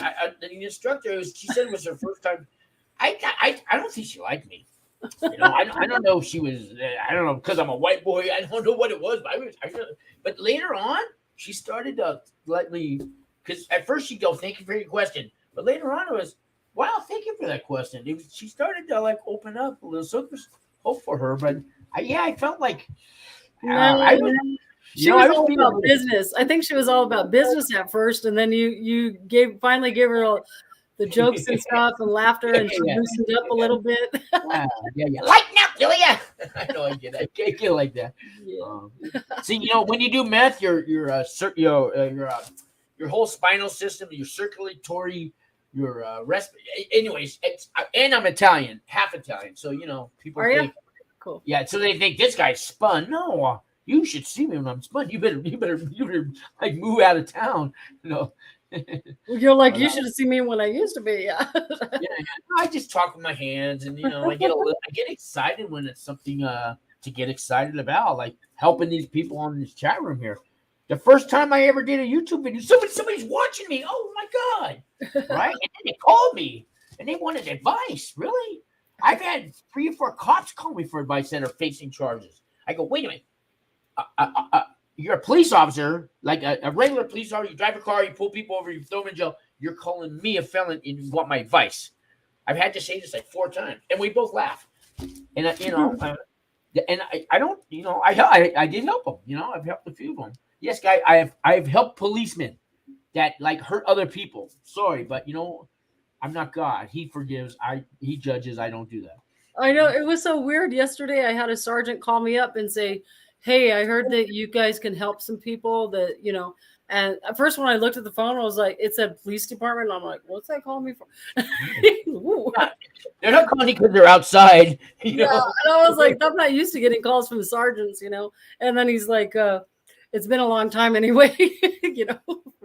she said it was her first time. I don't think she liked me. You know, I don't know if she was, I don't know, because I'm a white boy. I don't know what it was. But later on, she started to let me, because at first she'd go, thank you for your question. But later on, it was, wow, thank you for that question. She started to like open up a little. So there's hope for her. But I felt like, she was all about business. I think she was all about business at first, and then you finally gave her all the jokes and stuff and laughter, and she loosened up a little bit. Lighten up, do you? I know I get it. I get like that. Yeah. See, you know, when you do meth, your whole spinal system, your circulatory rest. Anyways, and I'm Italian, half Italian, so people Are think, you? Cool. yeah, so they think this guy's spun. No, you should see me when I'm spun. You better like move out of town, You're like, you should have seen me when I used to be. Yeah. I just talk with my hands, and I get excited when it's something to get excited about, like helping these people on this chat room here. The first time I ever did a YouTube video, somebody's watching me. Oh my God. Right? And then they called me and they wanted advice. Really? I've had 3 or 4 cops call me for advice that are facing charges. I go, wait a minute. You're a police officer, like a regular police officer. You drive a car, you pull people over, you throw them in jail. You're calling me a felon and you want my advice. I've had to say this like 4 times, and we both laugh. And I don't, I did help them. I've helped a few of them. Yes, guy, I've helped policemen that like hurt other people. Sorry, but I'm not God. He forgives. He judges. I don't do that. I know, it was so weird. Yesterday, I had a sergeant call me up and say, "Hey, I heard that you guys can help some people that And at first, when I looked at the phone, I was like, "It said police department." And I'm like, "What's that calling me for?" They're not calling you because they're outside. Yeah, and I was like, "I'm not used to getting calls from the sergeants," And then he's like, "It's been a long time anyway."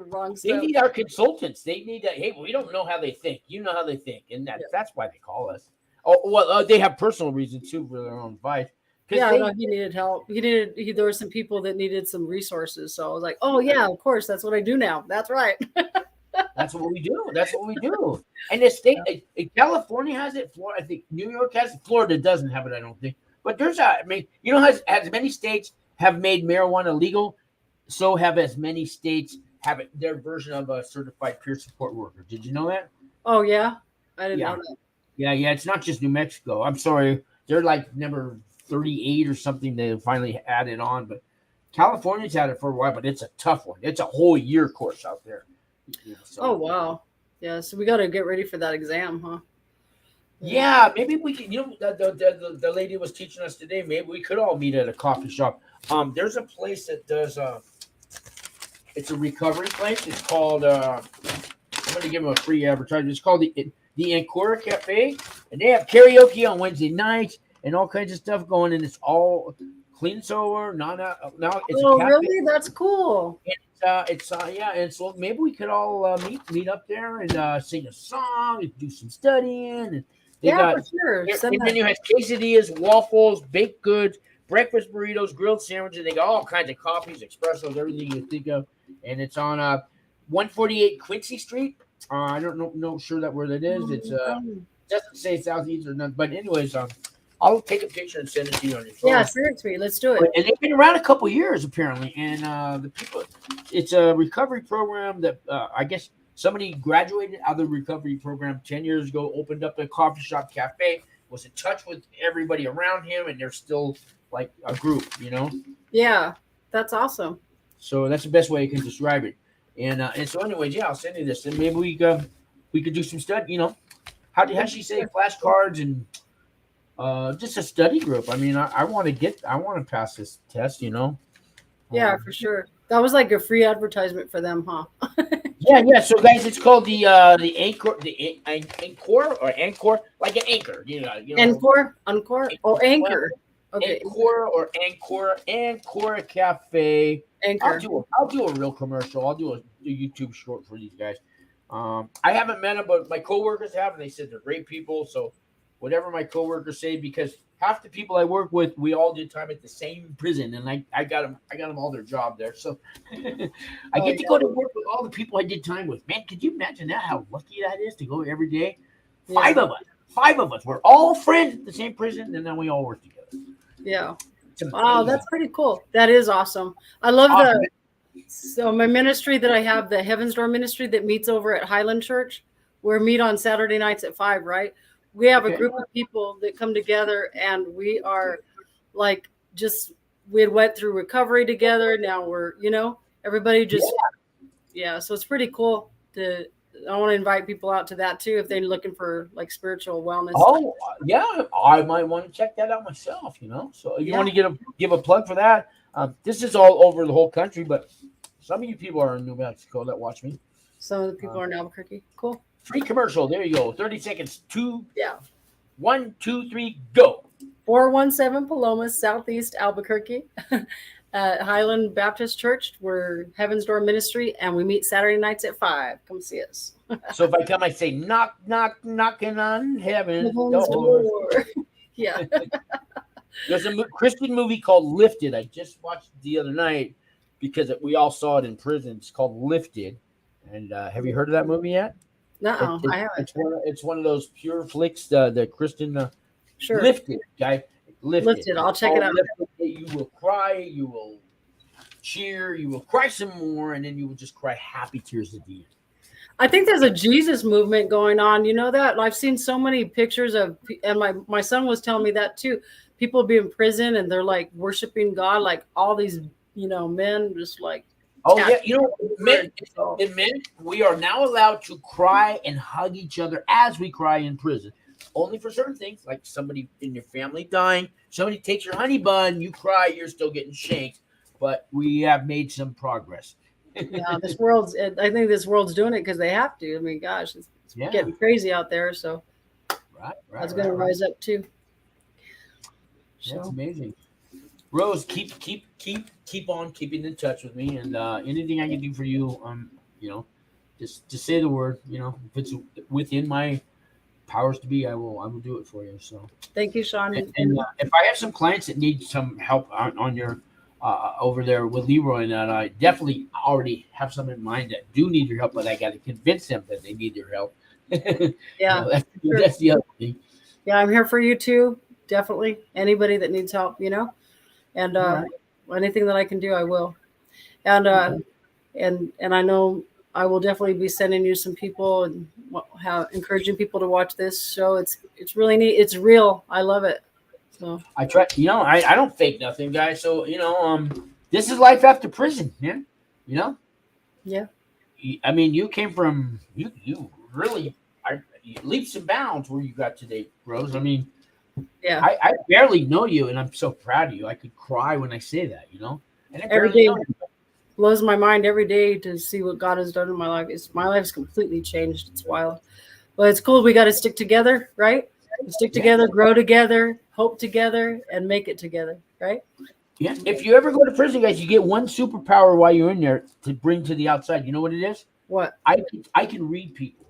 Wrong stuff. They need our consultants. They need that. Hey, we don't know how they think. You know how they think, and that's why they call us. Oh well, they have personal reasons too for their own advice. Yeah, he needed help. There were some people that needed some resources. So I was like, oh yeah, of course, that's what I do now. That's right. That's what we do. That's what we do. And the state, California has it. Florida, I think New York has it. Florida doesn't have it, I don't think. But there's as many states have made marijuana legal, so have as many states have it their version of a certified peer support worker. Did you know that? Oh yeah, I didn't know that. Yeah. It's not just New Mexico. I'm sorry, they're like number 38 or something. They finally added on, but California's had it for a while. But it's a tough one. It's a whole year course out there. So, oh wow, yeah. So we got to get ready for that exam, huh? Yeah, maybe we can. The lady was teaching us today. Maybe we could all meet at a coffee shop. There's a place that does. It's a recovery place. It's called. I'm going to give them a free advertisement. It's called the Encore Cafe, and they have karaoke on Wednesday nights and all kinds of stuff going. And it's all clean sober. Now it's a cafe. Really? That's cool. And and so maybe we could all meet up there and sing a song and do some studying. And for sure. And then you have quesadillas, waffles, baked goods, breakfast burritos, grilled sandwiches. They got all kinds of coffees, espressos, everything you think of. And it's on 148 Quincy Street. I don't know sure that where that is. It's doesn't say southeast or nothing. But anyways, I'll take a picture and send it to you on your phone. Yeah, send it to me. Let's do it. And they've been around a couple years apparently. And the people, it's a recovery program that I guess somebody graduated out of the recovery program 10 years ago, opened up a coffee shop cafe, was in touch with everybody around him, and they're still like a group, Yeah, that's awesome. So that's the best way I can describe it. And so anyways, I'll send you this, and maybe we could do some study. How she say flashcards and just a study group. I mean, I want to pass this test. Yeah, for sure. That was like a free advertisement for them, huh? Yeah. So guys, it's called the Anchor, Anchor, like an anchor. Encore, or Anchor. Okay. Anchor Cafe. Anchor. I'll do a real commercial. I'll do a YouTube short for these guys. I haven't met them, but my coworkers have, and they said they're great people. So whatever my coworkers say, because half the people I work with, we all did time at the same prison, and I got them all their job there. So I get to go to work with all the people I did time with. Man, could you imagine that? How lucky that is to go every day. Yeah. Five of us. We're all friends at the same prison, and then we all work together. Yeah. Wow, that's pretty cool. That is awesome. I love So my ministry that I have, the Heaven's Door ministry that meets over at Highland Church, we meet on Saturday nights at 5, right? We have a group of people that come together, and we are like we had went through recovery together. Now we're, everybody just, so it's pretty cool I want to invite people out to that too, if they're looking for like spiritual wellness. Oh, yeah. I might want to check that out myself, So if you want to give a plug for that, this is all over the whole country, but some of you people are in New Mexico that watch me. Some of the people are in Albuquerque. Cool. Free commercial. There you go. 30 seconds. Yeah. 1, 2, 3, go. 417 Paloma, Southeast Albuquerque. Highland Baptist Church. We're Heaven's Door Ministry, and we meet Saturday nights at 5. Come see us. So if I come, I say, knock, knock, knocking on heaven's Heaven's door. Door. Yeah. There's a Christian movie called Lifted. I just watched it the other night because we all saw it in prison. It's called Lifted. And have you heard of that movie yet? No, I haven't. It's one of those pure flicks, the Christian Sure. Lifted, guy. Lifted. I'll check it out. Lifted. You will cry, you will cheer, you will cry some more, and then you will just cry happy tears at the end. I think there's a Jesus movement going on. You know that? I've seen so many pictures of, and my son was telling me that too. People be in prison and they're like worshiping God, like all these, men just like. Oh yeah, men, we are now allowed to cry and hug each other as we cry in prison. Only for certain things, like somebody in your family dying, somebody takes your honey bun, you cry, you're still getting shanked. But we have made some progress. Yeah, I think this world's doing it because they have to. I mean, gosh, it's getting crazy out there. So that's going to rise up too. That's amazing. Rose, keep on keeping in touch with me, and anything I can do for you, just say the word. If it's within my powers to be, I will do it for you. So thank you, Sean. And if I have some clients that need some help on your over there with Leroy, and that I definitely already have some in mind that do need your help, but I got to convince them that they need your help. Yeah, that's the other thing. Yeah, I'm here for you too. Definitely, anybody that needs help, and anything that I can do, I will. And and I know I will definitely be sending you some people and encouraging people to watch this show. It's really neat. It's real. I love it. So I try. I don't fake nothing, guys. So this is life after prison, man. Yeah. I mean, you came from you really leaps and bounds where you got today, Rose. I mean. Yeah, I barely know you, and I'm so proud of you. I could cry when I say that, And every day blows my mind every day to see what God has done in my life. My life's completely changed. It's wild, but it's cool. We got to stick together, right? Stick together, grow together, hope together, and make it together, right? Yeah. If you ever go to prison, guys, you get one superpower while you're in there to bring to the outside. You know what it is? What? I can read people,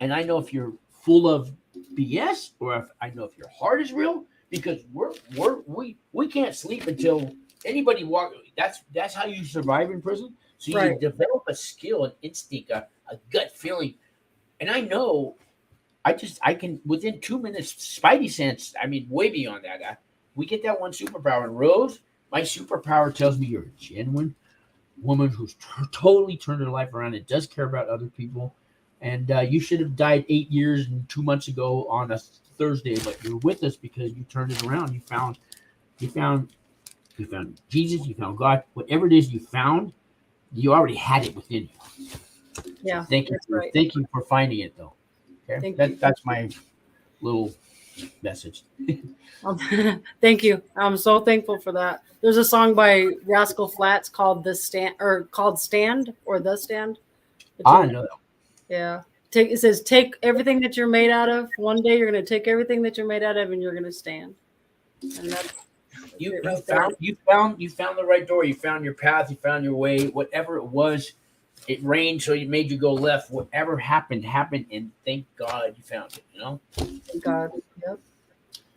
and I know if you're full of BS or if I know if your heart is real, because we can't sleep until anybody walk. That's how you survive in prison. So you develop a skill, an instinct, a gut feeling, and I know I can within 2 minutes, spidey sense. I mean, way beyond that. We get that one superpower. And Rose, my superpower tells me you're a genuine woman who's totally turned her life around and does care about other people. And you should have died 8 years and 2 months ago on a Thursday, but you're with us because you turned it around. You found Jesus. You found God. Whatever it is you found, you already had it within you. Yeah. Thank you. Thank you for finding it, though. Okay. That's my little message. Thank you. I'm so thankful for that. There's a song by Rascal Flatts called Stand or The Stand. I know that. Yeah. It says, take everything that you're made out of. One day you're going to take everything that you're made out of and you're going to stand. And that's you found the right door. You found your path. You found your way. Whatever it was, it rained, so it made you go left. Whatever happened, and thank God you found it. Thank God. Yep.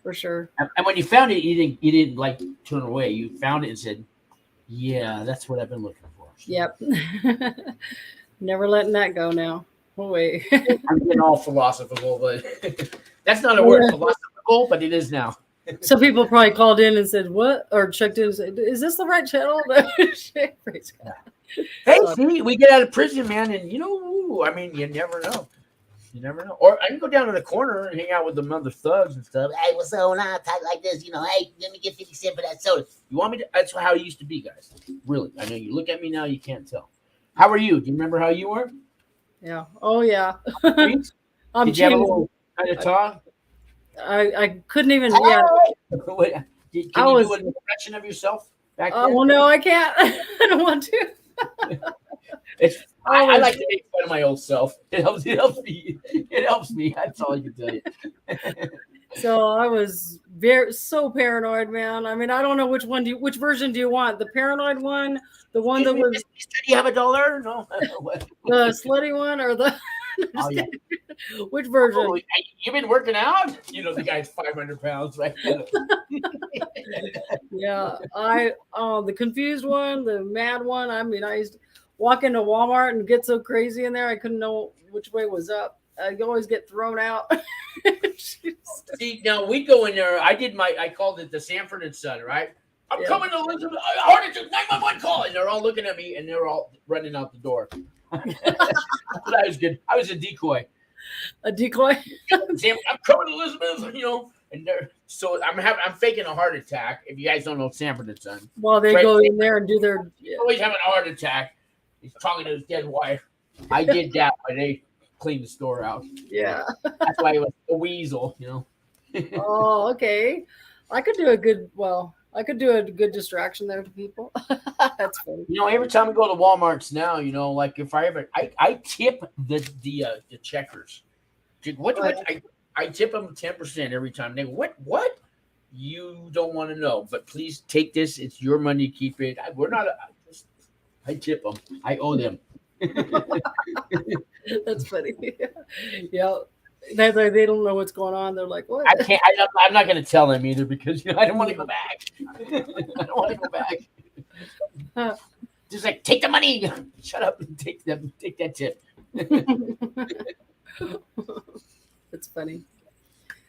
For sure. And when you found it, you didn't like turn away. You found it and said, "Yeah, that's what I've been looking for." So. Yep. Never letting that go now. Oh, wait. I'm getting all philosophical, but that's not a word, philosophical, but it is now. Some people probably called in and said, what? Or checked in and said, is this the right channel? Praise God. Hey, see, we get out of prison, man, and you never know. You never know. Or I can go down to the corner and hang out with the other thugs and stuff. Hey, what's going on? Talk like this, hey, let me get 50 cents for that soda. You want me to? That's how it used to be, guys. Really. I know you look at me now, you can't tell. How are you? Do you remember how you were? Yeah. Oh, yeah. Did you have a little kind of talk? I couldn't even. Can Yeah. Can you do an impression of yourself back then? Well, no, I can't. I don't want to. I like to make fun of my old self. It helps me. It helps me. That's all I can tell you. So I was so paranoid, man. I mean, I don't know which version do you want? The paranoid one, the one that was. Do you have $1? No. The slutty one or the. Oh, yeah. Which version? Oh, you've been working out? The guy's 500 pounds, right? Yeah, the confused one, the mad one. I mean, I used to walk into Walmart and get so crazy in there, I couldn't know which way was up. You always get thrown out. See, now we go in there. I called it the Sanford and Son, right? I'm coming to Elizabeth. I ordered a 911 call, and they're all looking at me, and they're all running out the door. But I was good. I was a decoy. A decoy. I'm coming to Elizabeth, and so I'm faking a heart attack. If you guys don't know Sanford and Son, well, they go in there and do their. He's always having a heart attack. He's talking to his dead wife. I did that when they cleaned the store out. Yeah, that's why it was a weasel. Oh, okay. I could do a good distraction there to people. That's funny. Every time we go to Walmart's now, like if I tip the checkers. I tip them 10% every time. They go, what? You don't want to know, but please take this. It's your money. Keep it. I tip them. I owe them. That's funny. Yeah. They don't know what's going on. They're like, what? I'm not going to tell them either because I don't want to go back. I don't want to go back. Just like, take the money. Shut up and take that tip. That's funny.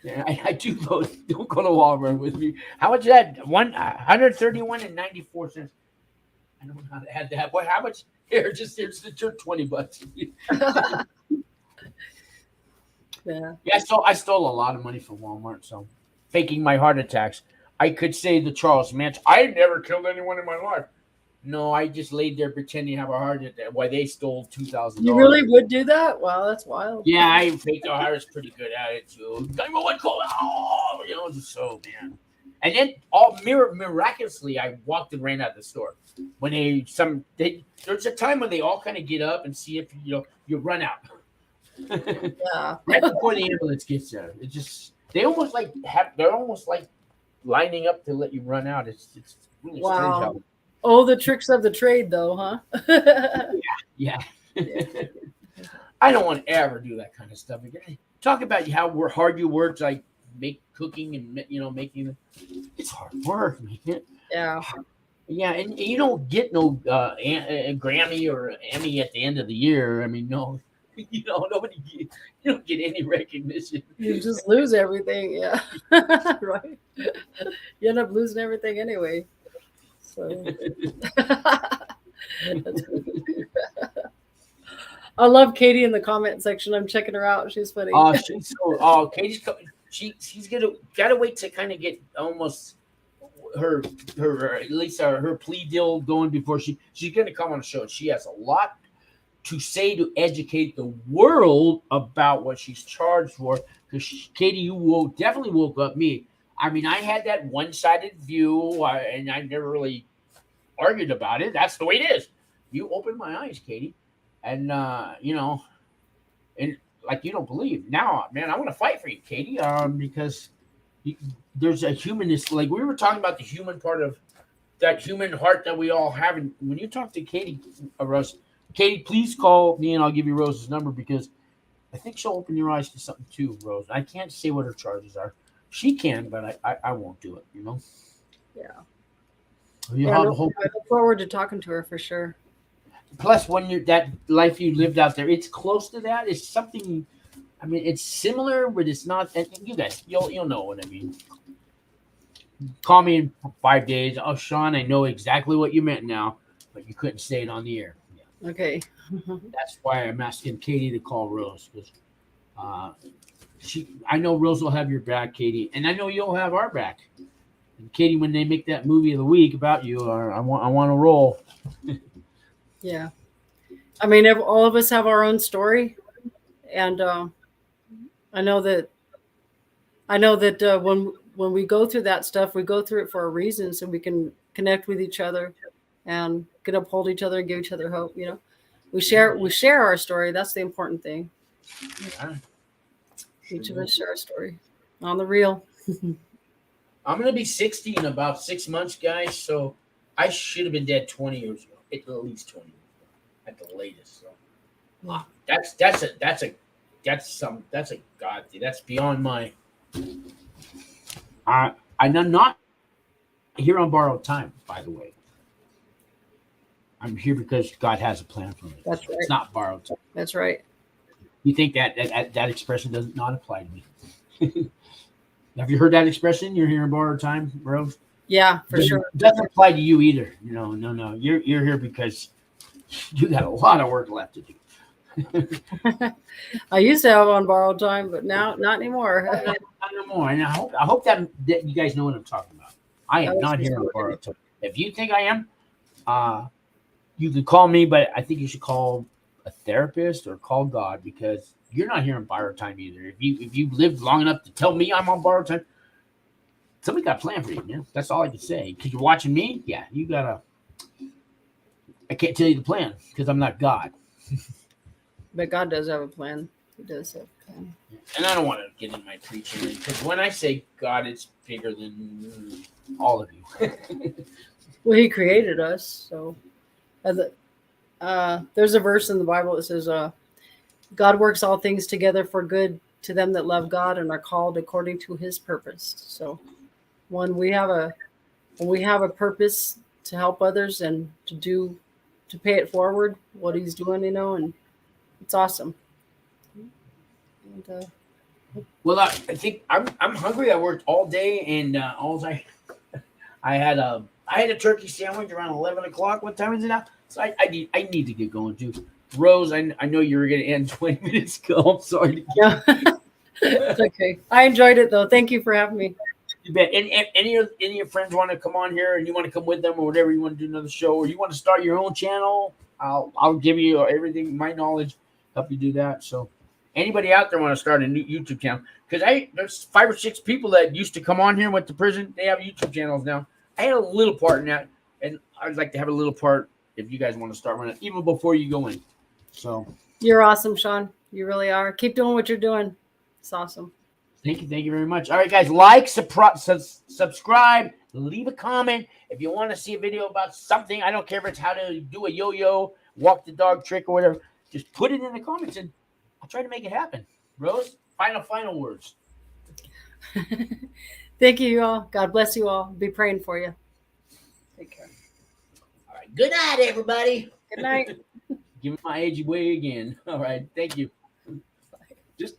Yeah, I do go. Don't go to Walmart with me. How much is that? $131.94. I don't know how to add that. What? How much? Here's $20. Yeah. I stole a lot of money from Walmart. So, faking my heart attacks. I could say the Charles Manson. I never killed anyone in my life. No, I just laid there pretending to have a heart attack while they stole $2,000. You really would do that? Wow, that's wild. Yeah, I faked. I was pretty good at it too. So man. And then miraculously, I walked and ran out of the store. When there's a time when they all kind of get up and see if you run out. Yeah. Right before the ambulance gets there, they're almost like lining up to let you run out. It's really strange how. Oh, the tricks of the trade, though, huh? Yeah. I don't want to ever do that kind of stuff again. Talk about how hard you work, like make cooking and making. It's hard work, man. Yeah. Yeah, and you don't get no Grammy or Emmy at the end of the year. I mean, no. Nobody. You don't get any recognition. You just lose everything. Yeah. Right. You end up losing everything anyway. So. I love Katie in the comment section. I'm checking her out. She's funny. Katie's she's gotta wait to kind of get almost her at least her plea deal going before she's gonna come on the show. She has a lot to say to educate the world about what she's charged for. Because Katie, you definitely woke up me. I mean, I had that one-sided view, and I never really argued about it. That's the way it is. You opened my eyes, Katie, and and like you don't believe now, man. I want to fight for you, Katie, because there's a humanist. Like we were talking about the human part of that human heart that we all have. And when you talk to Katie, Russ. Katie, please call me and I'll give you Rose's number because I think she'll open your eyes to something too, Rose. I can't say what her charges are. She can, but I won't do it, Yeah. I look forward to talking to her for sure. Plus, when that life you lived out there, it's close to that. It's something, I mean, it's similar, but it's not. And you guys, you'll know what I mean. Call me in 5 days. Oh, Sean, I know exactly what you meant now, but you couldn't say it on the air. Okay. That's why I'm asking Katie to call Rose because I know Rose will have your back, Katie, and I know you'll have our back. And Katie, when they make that movie of the week about you, I want to roll. Yeah, I mean, all of us have our own story, and I know that when we go through that stuff, we go through it for a reason, so we can connect with each other and can uphold each other and give each other hope, we share our story. That's the important thing. Yeah. Each of us share our story on the real. I'm going to be 60 in about 6 months, guys. So I should have been dead 20 years ago, at least 20 years ago, at the latest. So that's a God thing. That's beyond my. I'm not here on borrowed time, by the way. I'm here because God has a plan for me. That's right. It's not borrowed time. That's right. You think that expression does not apply to me? Have you heard that expression? You're here on borrowed time, Rose? Yeah, for sure. It doesn't apply to you either. No. You're here because you got a lot of work left to do. I used to have on borrowed time, but now not anymore. Not anymore. And I hope that you guys know what I'm talking about. I am not here on borrowed time. If you think I am, you can call me, but I think you should call a therapist or call God, because you're not here on borrowed time either. If you lived long enough to tell me I'm on borrowed time, somebody got a plan for you, man. That's all I can say. Because you're watching me, yeah, you gotta. I can't tell you the plan because I'm not God. But God does have a plan. He does have a plan. And I don't want to get in my preaching, because when I say God, it's bigger than all of you. Well, He created us, so there's a verse in the Bible that says, God works all things together for good to them that love God and are called according to His purpose. So when we have a purpose to help others and to pay it forward, what He's doing, and it's awesome. And, well, I think I'm hungry. I worked all day, and I had a turkey sandwich around 11 o'clock. What time is it now? So I need to get going too. Rose, I know you were going to end 20 minutes ago. I'm sorry. Yeah, it's okay. I enjoyed it though. Thank you for having me. You bet. And any of your friends want to come on here, and you want to come with them, or whatever, you want to do another show, or you want to start your own channel, I'll give you everything, my knowledge, help you do that. So anybody out there want to start a new YouTube channel? Because there's 5 or 6 people that used to come on here and went to prison. They have YouTube channels now. I had a little part in that, and I'd like to have a little part if you guys want to start running, even before you go in. So you're awesome, Sean. You really are. Keep doing what you're doing. It's awesome. Thank you very much. All right, guys, like, subscribe, leave a comment. If you want to see a video about something, I don't care if it's how to do a yo-yo, walk the dog trick, or whatever, just put it in the comments, and I'll try to make it happen. Rose, final words. Thank you all. God bless you all. Be praying for you. Take care. All right. Good night, everybody. Good night. Give me my age way again. All right. Thank you.